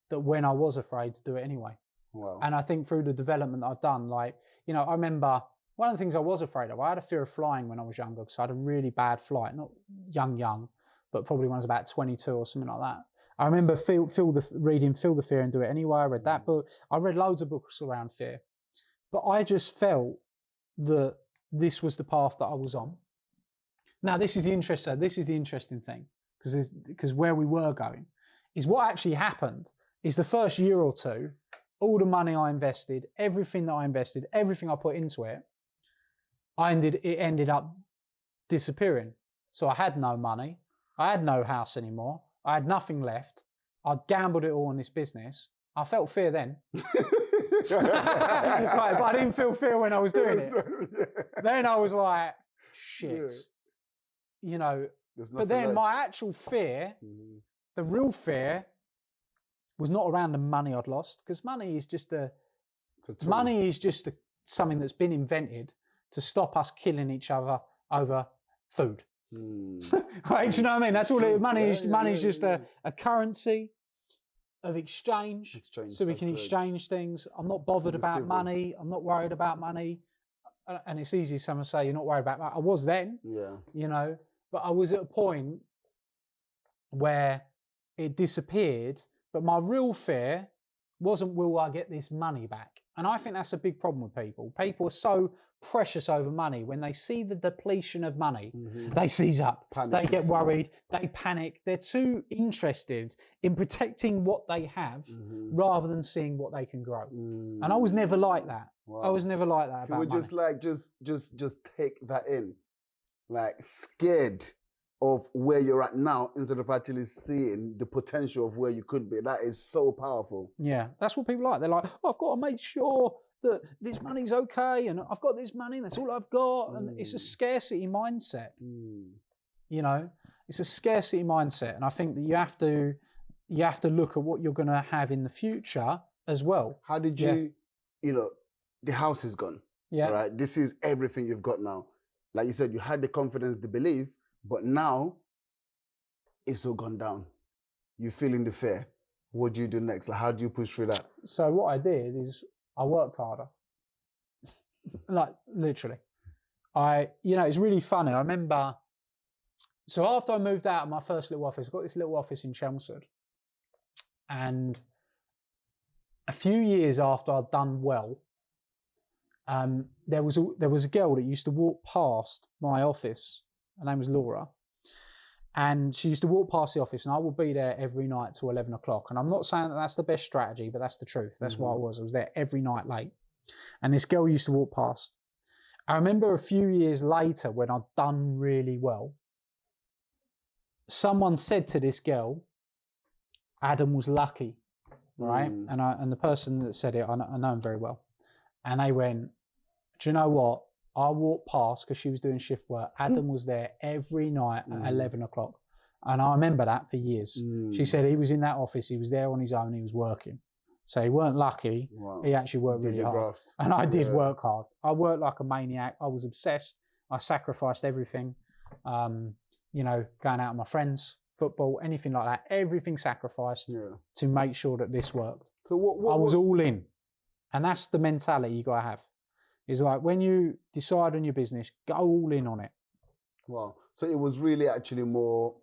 that when I was afraid to do it anyway. Wow. And I think through the development I've done, I remember one of the things I was afraid of. I had a fear of flying when I was younger because I had a really bad flight. Not young, but probably when I was about 22 or something like that. I remember reading Feel the Fear and Do It Anyway. I read that book. I read loads of books around fear. But I just felt that this was the path that I was on. Now, this is the interesting thing, because where we were going is what actually happened is the first year or two, all the money I invested, everything that I invested, everything I put into it, it ended up disappearing. So I had no money. I had no house anymore. I had nothing left. I'd gambled it all on this business. I felt fear then. Right, but I didn't feel fear when I was doing it. Then I was like, shit, you know. But then left. my actual fear, the real fear, was not around the money I'd lost, because money is just something that's been invented to stop us killing each other over food. Right? Do you know what I mean? That's all it, money is. Money is just a currency of exchange, so we can exchange things. I'm not bothered about money. I'm not worried about money. And it's easy for someone to say you're not worried about money. I was then, you know, but I was at a point where it disappeared. But my real fear wasn't, will I get this money back? And I think that's a big problem with people. People are so precious over money. When they see the depletion of money, they seize up. They get worried. They panic. They're too interested in protecting what they have rather than seeing what they can grow. And I was never like that. I was never like that about money. Can we just like just take that in, like scared of where you're at now instead of actually seeing the potential of where you could be. That is so powerful. Yeah, that's what people like. They're like, oh, I've got to make sure that this money's okay, and I've got this money, and that's all I've got. And it's a scarcity mindset. You know, it's a scarcity mindset, and I think that you have to look at what you're going to have in the future as well. How did you, you know, the house is gone. Yeah. Right. This is everything you've got now. Like you said, you had the confidence, the belief. But now, it's all gone down. You're feeling the fear. What do you do next? Like, how do you push through that? So what I did is I worked harder. Like, literally. You know, it's really funny. I remember, so after I moved out of my first little office, I got this little office in Chelmsford. And a few years after I'd done well, there was a girl that used to walk past my office. Her name was Laura, and she used to walk past the office, and I would be there every night till 11 o'clock. And I'm not saying that that's the best strategy, but that's the truth. That's what I was. I was there every night late, and this girl used to walk past. I remember a few years later when I'd done really well, someone said to this girl, Adam was lucky, right? And the person that said it, I know him very well. And they went, do you know what? I walked past because she was doing shift work. Adam was there every night at 11 o'clock. And I remember that for years. She said he was in that office. He was there on his own. He was working. So he weren't lucky. Wow. He actually worked really hard. Graft. And I did work hard. I worked like a maniac. I was obsessed. I sacrificed everything. You know, going out with my friends, football, anything like that. Everything sacrificed to make sure that this worked. So I was all in. And that's the mentality you got to have. Is like when you decide on your business, go all in on it. Wow. So it was really actually more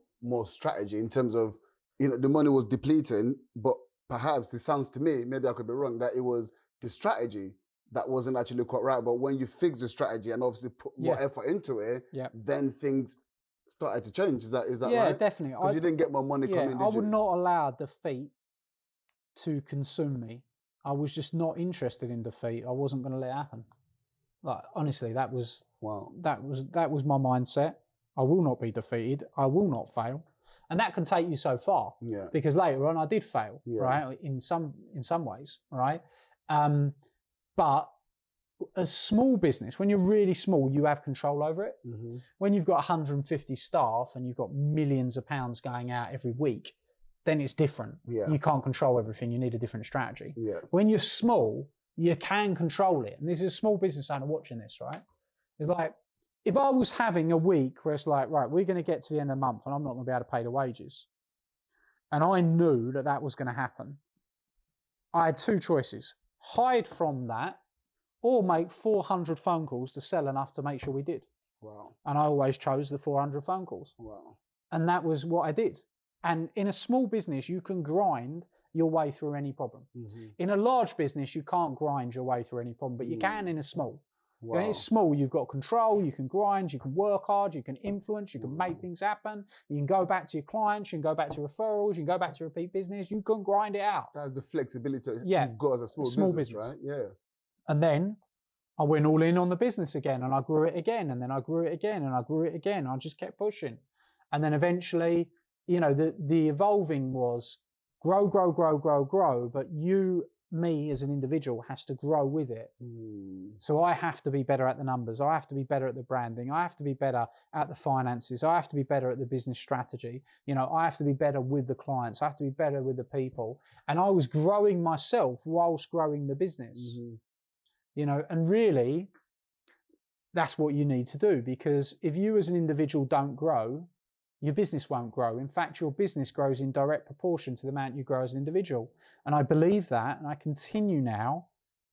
strategy in terms of, you know, the money was depleting, but perhaps it sounds to me, maybe I could be wrong, that it was the strategy that wasn't actually quite right. But when you fix the strategy and obviously put more effort into it, then things started to change. Is that right? Yeah, definitely. Because you didn't get more money coming in. I would not allow defeat to consume me. I was just not interested in defeat. I wasn't going to let it happen. Like, honestly, that was my mindset. I will not be defeated. I will not fail. And that can take you so far. Yeah. Because later on I did fail, right? In some ways, right? But a small business, when you're really small, you have control over it. When you've got 150 staff and you've got millions of pounds going out every week, then it's different. You can't control everything. You need a different strategy. When you're small, you can control it. And this is a small business owner watching this, right? It's like, if I was having a week where it's like, right, we're going to get to the end of the month and I'm not going to be able to pay the wages, and I knew that that was going to happen, I had two choices: hide from that or make 400 phone calls to sell enough to make sure we did. Wow. And I always chose the 400 phone calls. Wow. And that was what I did. And in a small business, you can grind your way through any problem. In a large business, you can't grind your way through any problem, but you can in a small. Wow. When it's small, you've got control, you can grind, you can work hard, you can influence, you can make things happen. You can go back to your clients, you can go back to referrals, you can go back to repeat business, you can grind it out. That's the flexibility you've got as a small business, right? Yeah. And then I went all in on the business again, and I grew it again, and then I grew it again, and I grew it again. I just kept pushing. And then eventually, you know, the evolving was grow, but you me as an individual has to grow with it. So I have to be better at the numbers. I have to be better at the branding. I have to be better at the finances. I have to be better at the business strategy. You know, I have to be better with the clients. I have to be better with the people. And I was growing myself whilst growing the business, you know, and really that's what you need to do, because if you as an individual don't grow, your business won't grow. In fact, your business grows in direct proportion to the amount you grow as an individual. And I believe that, and I continue now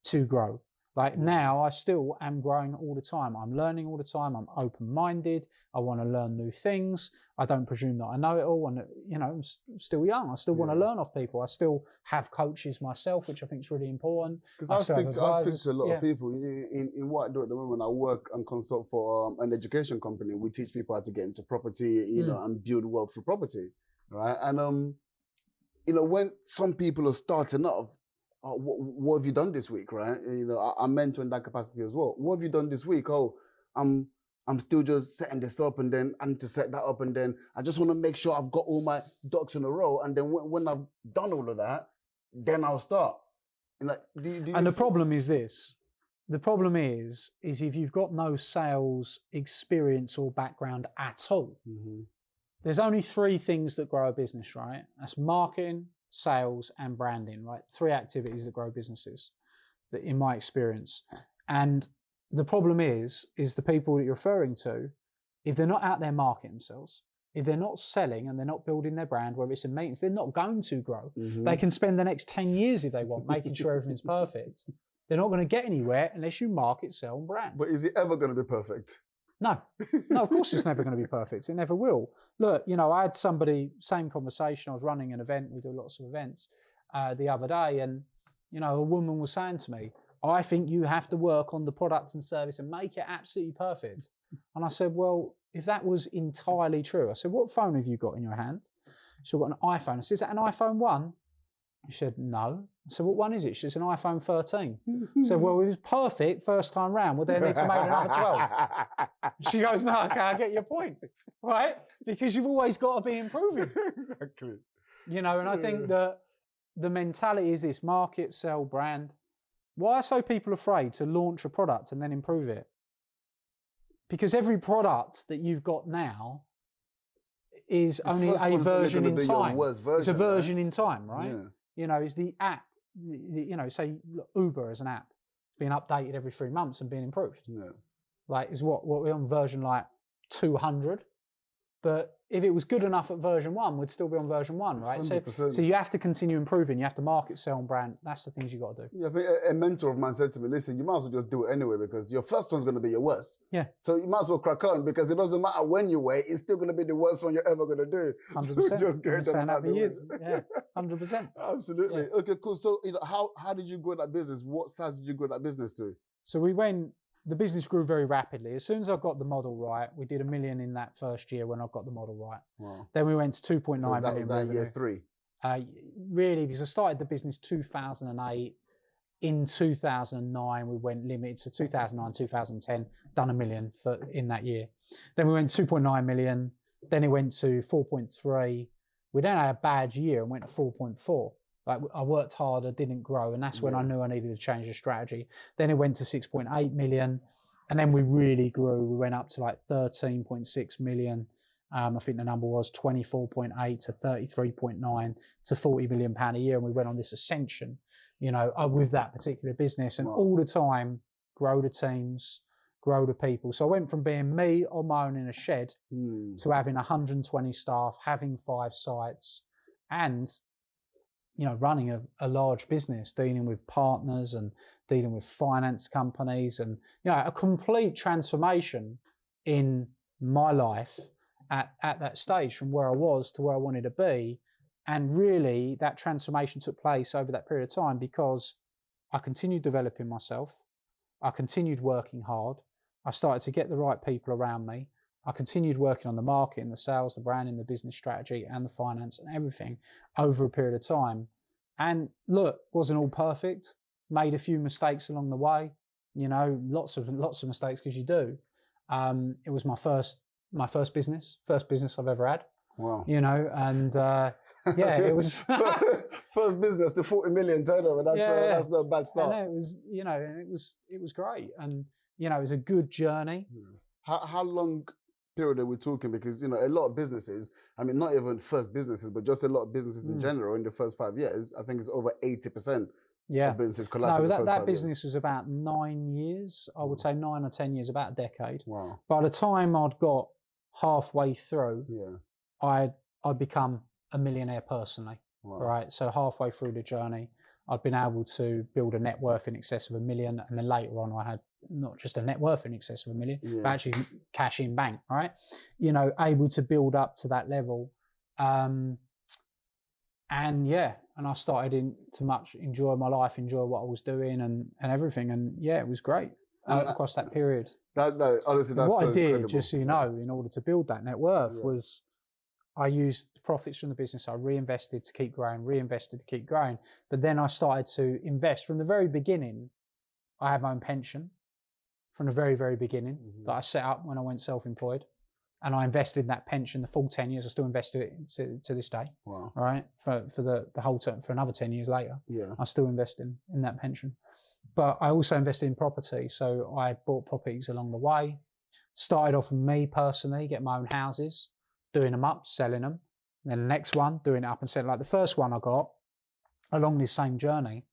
to grow. Like now, I still am growing all the time. I'm learning all the time. I'm open-minded. I want to learn new things. I don't presume that I know it all. And, you know, I'm still young. I still want to learn off people. I still have coaches myself, which I think is really important. Because I speak to a lot of people. In what I do at the moment, I work and consult for an education company. We teach people how to get into property, you know, and build wealth through property, right? And, you know, when some people are starting off, what have you done this week, right? You know, I mentor in that capacity as well. What have you done this week? Oh, I'm still just setting this up, and then I need to set that up, and then I just want to make sure I've got all my ducks in a row, and then when I've done all of that, then I'll start. And like, the problem is this. The problem is if you've got no sales experience or background at all, there's only 3 things that grow a business, right? That's marketing, sales, and branding, right? 3 activities that grow businesses, that in my experience. And the problem is the people that you're referring to, if they're not out there marketing themselves, if they're not selling and they're not building their brand, whether it's in meetings, they're not going to grow. They can spend the next 10 years if they want, making sure everything's perfect. They're not going to get anywhere unless you market, sell, and brand. But is it ever going to be perfect? No, of course it's never going to be perfect. It never will. Look, you know, I had somebody, same conversation. I was running an event. We do lots of events the other day. And, you know, a woman was saying to me, I think you have to work on the product and service and make it absolutely perfect. And I said, well, if that was entirely true, I said, what phone have you got in your hand? She said, I've got an iPhone. I said, is that an iPhone 1? She said, no. I said, what one is it? She said, an iPhone 13. I said, well, it was perfect first time round. Well, they need to make another 12. She goes, no, okay, I get your point, right? Because you've always got to be improving. Exactly. You know, and I think that the mentality is this: market, sell, brand. Why are so people afraid to launch a product and then improve it? Because every product that you've got now is only a version in time. It's a version in time, right? Yeah. You know, is the app, you know, say Uber as an app, being updated every 3 months and being improved. Yeah. Like, is what we're on version like 200. But if it was good enough at version 1, we'd still be on version 1, right? 100%. So you have to continue improving. You have to market, sell, and brand. That's the things you got to do. Yeah, I think a mentor of mine said to me, listen, you might as well just do it anyway, because your first one's going to be your worst. Yeah. So you might as well crack on, because it doesn't matter when you wait, it's still going to be the worst one you're ever going to do. 100%. Just get it done out the way. Yeah, 100%. Absolutely. Yeah. Okay, cool. So, you know, how did you grow that business? What size did you grow that business to? So the business grew very rapidly. As soon as I got the model right, we did $1 million in that first year when I got the model right. Wow. Then we went to 2.9 So million. that was that year 3? Really, because I started the business 2008. In 2009, we went limited. So 2009, 2010, done $1 million in that year. Then we went 2.9 million. Then it went to 4.3. We then had a bad year and went to 4.4. Like, I worked harder, didn't grow, and that's when I knew I needed to change the strategy. Then it went to 6.8 million, and then we really grew. We went up to like 13.6 million. I think the number was 24.8 to 33.9 to 40 million pound a year, and we went on this ascension, you know, with that particular business, and all the time grow the teams, grow the people. So I went from being me on my own in a shed to having 120 staff, having 5 sites, and, you know, running a large business, dealing with partners and dealing with finance companies, and, you know, a complete transformation in my life at that stage from where I was to where I wanted to be. And really that transformation took place over that period of time because I continued developing myself. I continued working hard. I started to get the right people around me. I continued working on the marketing, the sales, the branding, the business strategy, and the finance and everything over a period of time. And look, wasn't all perfect. Made a few mistakes along the way. You know, lots of mistakes, because you do. It was my first business I've ever had. Wow. You know, and yeah, it was First business to 40 million turnover. That's not a bad start. And it was, it was great, and it was a good journey. How long period are we talking? Because a lot of businesses, I mean, not even first businesses, but just a lot of businesses in general, in the first 5 years, I think it's over 80% of businesses collapse. No, that business was about 9 years. I would say 9 or 10 years, about a decade. Wow. By the time I'd got halfway through, I'd become a millionaire personally. Wow. Right. So halfway through the journey, I'd been able to build a net worth in excess of $1 million, and then later on, I had not just a net worth in excess of $1 million, but actually cash in bank. Right. Able to build up to that level, and I started to much enjoy my life, enjoy what I was doing, and everything, and it was great across that period. Honestly, that's what so I did, incredible. just so you know, in order to build that net worth was, I used the profits from the business. I reinvested to keep growing, reinvested to keep growing. But then I started to invest from the very beginning. I had my own pension from the very, very beginning that I set up when I went self-employed. And I invested in that pension the full 10 years. I still invest it to this day. Wow. Right. For the whole term, for another 10 years later. Yeah. I still invest in that pension. But I also invested in property. So I bought properties along the way. Started off with me personally, getting my own houses, doing them up, selling them. And then the next one, doing it up and selling. Like the first one I got along this same journey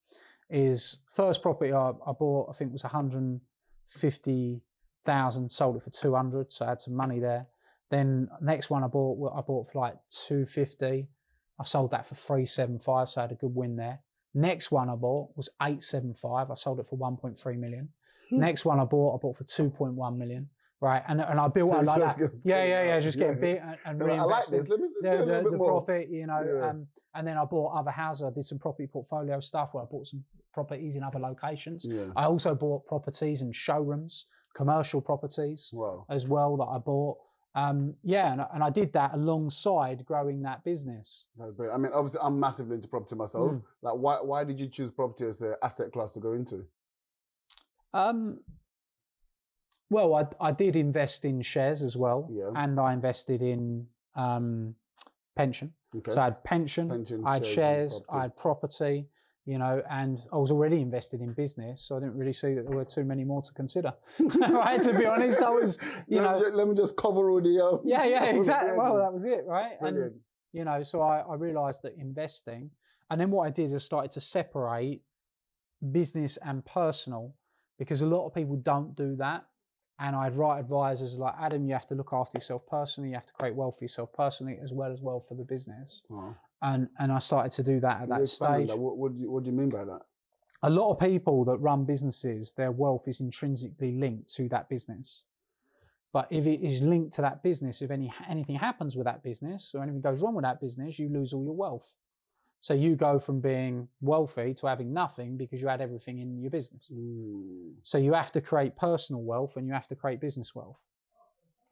is first property I bought, I think was 150,000, sold it for 200. So I had some money there. Then next one I bought for like 250. I sold that for 375. So I had a good win there. Next one I bought was 875. I sold it for 1.3 million. Next one I bought for 2.1 million. Right, and I built it like that. Just get big and reinvest. I like this. Let me get a little bit the more. profit, and then I bought other houses. I did some property portfolio stuff where I bought some properties in other locations. Yeah. I also bought properties and showrooms, commercial properties as well that I bought. And I did that alongside growing that business. That's brilliant. I mean, obviously, I'm massively into property myself. Like, why did you choose property as an asset class to go into? Well, I did invest in shares as well, and I invested in pension. Okay. So I had pension, I had shares, I had property, and I was already invested in business, so I didn't really see that there were too many more to consider. Right, to be honest, I was, let me just cover all the... exactly. Well, that was it, right? Brilliant. And, so I realised that investing, and then what I did is started to separate business and personal, because a lot of people don't do that. And I'd write advisors like, Adam, you have to look after yourself personally. You have to create wealth for yourself personally as well for the business. Wow. And I started to do that at that stage. What do you mean by that? A lot of people that run businesses, their wealth is intrinsically linked to that business. But if it is linked to that business, if anything happens with that business or anything goes wrong with that business, you lose all your wealth. So you go from being wealthy to having nothing because you had everything in your business. So you have to create personal wealth and you have to create business wealth.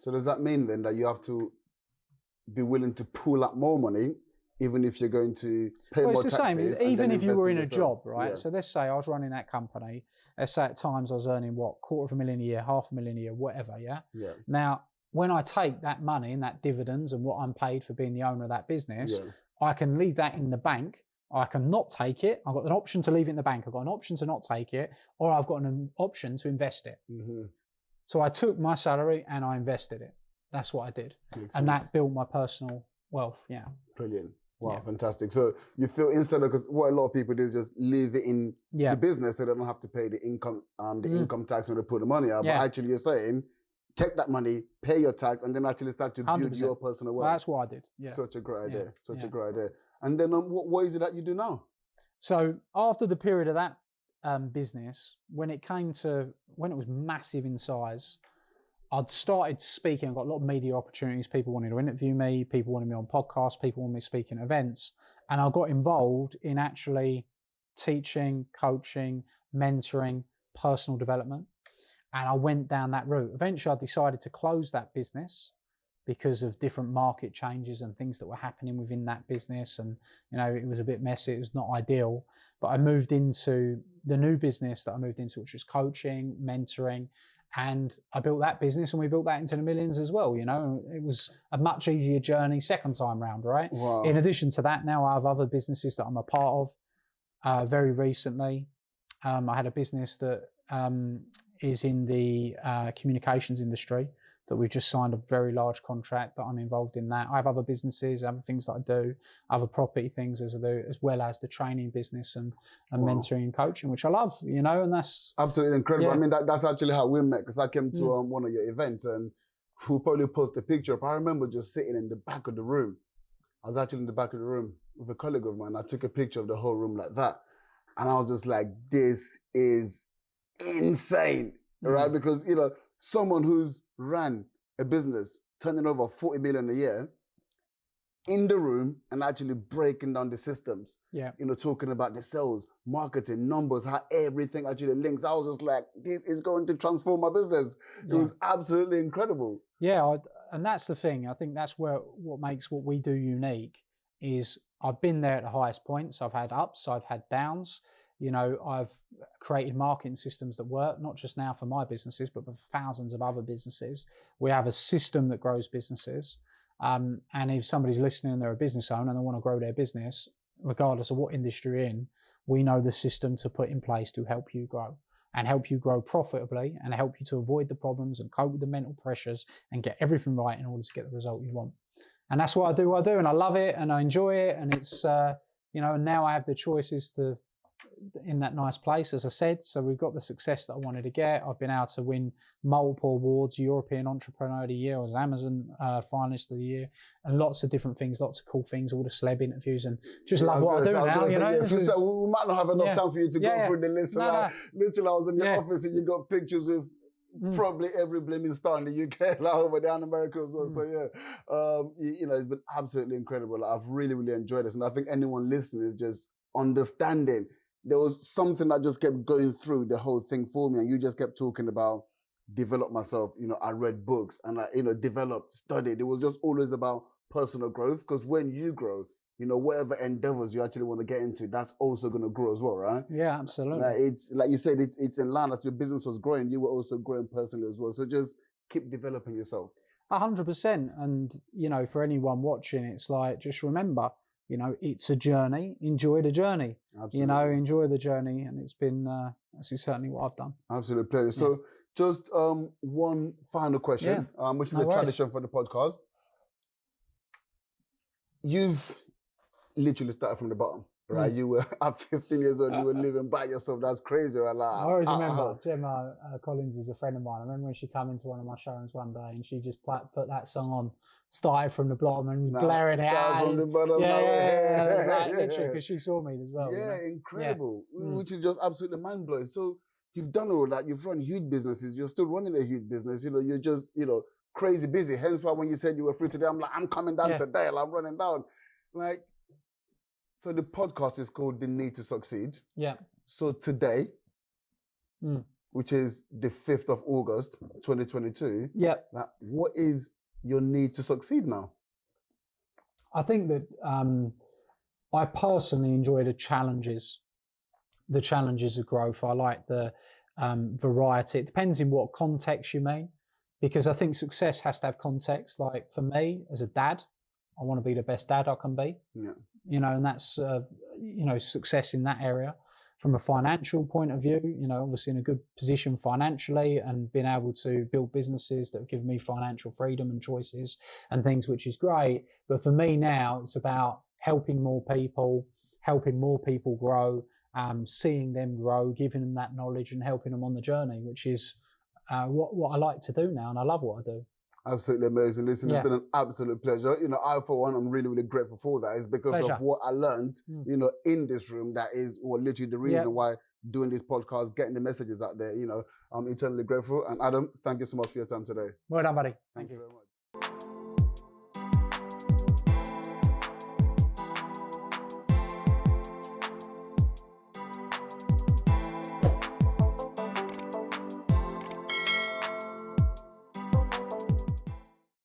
So does that mean then that you have to be willing to pull up more money, even if you're going to pay more taxes? It's the same. Even if you were in a job, right? Yeah. So let's say I was running that company. Let's say at times I was earning $250,000 a year, $500,000 a year, whatever. Yeah. Now, when I take that money and that dividends and what I'm paid for being the owner of that business, I can leave that in the bank. I can not take it. I've got an option to leave it in the bank. I've got an option to not take it, or I've got an option to invest it. So I took my salary and I invested it. That's what I did. And that built my personal wealth. Yeah. Brilliant. Wow, fantastic. So you feel instead of, because what a lot of people do is just leave it in the business so they don't have to pay the income income tax when they put the money out. But actually you're saying, take that money, pay your tax, and then actually start to build 100%. Your personal wealth. Well, that's what I did. Yeah. Such a great idea. Such a great idea. And then what is it that you do now? So after the period of that business, when it was massive in size, I'd started speaking. I got a lot of media opportunities. People wanted to interview me. People wanted me on podcasts. People wanted me speaking at events. And I got involved in actually teaching, coaching, mentoring, personal development. And I went down that route. Eventually, I decided to close that business because of different market changes and things that were happening within that business. And, it was a bit messy. It was not ideal. But I moved into the new business that I moved into, which was coaching, mentoring. And I built that business and we built that into the millions as well. You know, it was a much easier journey second time round, right? Wow. In addition to that, now I have other businesses that I'm a part of. Very recently, I had a business that is in the communications industry that we've just signed a very large contract that I'm involved in that. I have other businesses, other things that I do, other property things as well as the training business and mentoring and coaching, which I love, you know, and that's... Absolutely incredible. Yeah. I mean, that's actually how we met, because I came to one of your events and we'll probably post a picture up. I remember just sitting in the back of the room. I was actually in the back of the room with a colleague of mine. I took a picture of the whole room like that. And I was just like, this is insane, right? Because, you know, someone who's ran a business turning over 40 million a year in the room and actually breaking down the systems, you know, talking about the sales, marketing, numbers, how everything actually links. I was just like, this is going to transform my business. It was absolutely incredible. Yeah, and that's the thing. I think that's what makes what we do unique is I've been there at the highest points. I've had ups, I've had downs. You know, I've created marketing systems that work, not just now for my businesses, but for thousands of other businesses. We have a system that grows businesses. And if somebody's listening and they're a business owner and they want to grow their business, regardless of what industry you're in, we know the system to put in place to help you grow and help you grow profitably and help you to avoid the problems and cope with the mental pressures and get everything right in order to get the result you want. And that's what I do, and I love it and I enjoy it. And it's, you know, and now I have the choices to, in that nice place, as I said. So we've got the success that I wanted to get. I've been able to win multiple awards, European Entrepreneur of the Year, I was Amazon finalist of the year, and lots of different things, lots of cool things, all the celeb interviews, and just love what I do now, you know. We might not have enough time for you to go through the list. Literally, I was in your office and you got pictures with probably every blaming star in the UK, like over there in America as well. So you know, it's been absolutely incredible. Like, I've really, really enjoyed this. And I think anyone listening is just understanding. There was something that just kept going through the whole thing for me, and you just kept talking about develop myself. You know, I read books and I, you know, developed, studied. It was just always about personal growth, because when you grow, you know, whatever endeavors you actually want to get into, that's also going to grow as well, right? Yeah, absolutely. It's like you said, it's in line. As your business was growing, you were also growing personally as well. So just keep developing yourself. 100%. And, you know, for anyone watching, it's like, just remember, you know, it's a journey. Enjoy the journey. Absolutely. You know, enjoy the journey. And it's been, that's certainly what I've done. Absolute pleasure. So just one final question, which is a tradition for the podcast. You've literally started from the bottom, right? You were at 15 years old, you were living by yourself. That's crazy, right? Like, I always remember Gemma Collins is a friend of mine. I remember when she came into one of my showrooms one day and she just put that song on, started from the bottom and glaring it out. From the bottom. Like, literally, because she saw me as well. Yeah, you know? Incredible, which is just absolutely mind-blowing. So you've done all that, you've run huge businesses, you're still running a huge business, you know, you're just, you know, crazy busy. Hence why when you said you were free today, I'm like, I'm coming down today, I'm running down. Like, so the podcast is called The Need to Succeed. Yeah. So today, which is the 5th of August, 2022, like, what is your need to succeed now? I think that I personally enjoy the challenges of growth. I like the variety. It depends in what context you mean, because I think success has to have context. Like for me, as a dad, I want to be the best dad I can be. Yeah. You know, and that's, you know, success in that area. From a financial point of view, you know, obviously in a good position financially and being able to build businesses that give me financial freedom and choices and things, which is great. But for me now, it's about helping more people grow, seeing them grow, giving them that knowledge and helping them on the journey, which is what I like to do now. And I love what I do. Absolutely amazing. Listen, it's been an absolute pleasure. You know, I, for one, I'm really, really grateful for that. It's because of what I learned, you know, in this room. That is literally the reason why doing this podcast, getting the messages out there, you know, I'm eternally grateful. And Adam, thank you so much for your time today. Well done, buddy. Thank you very much.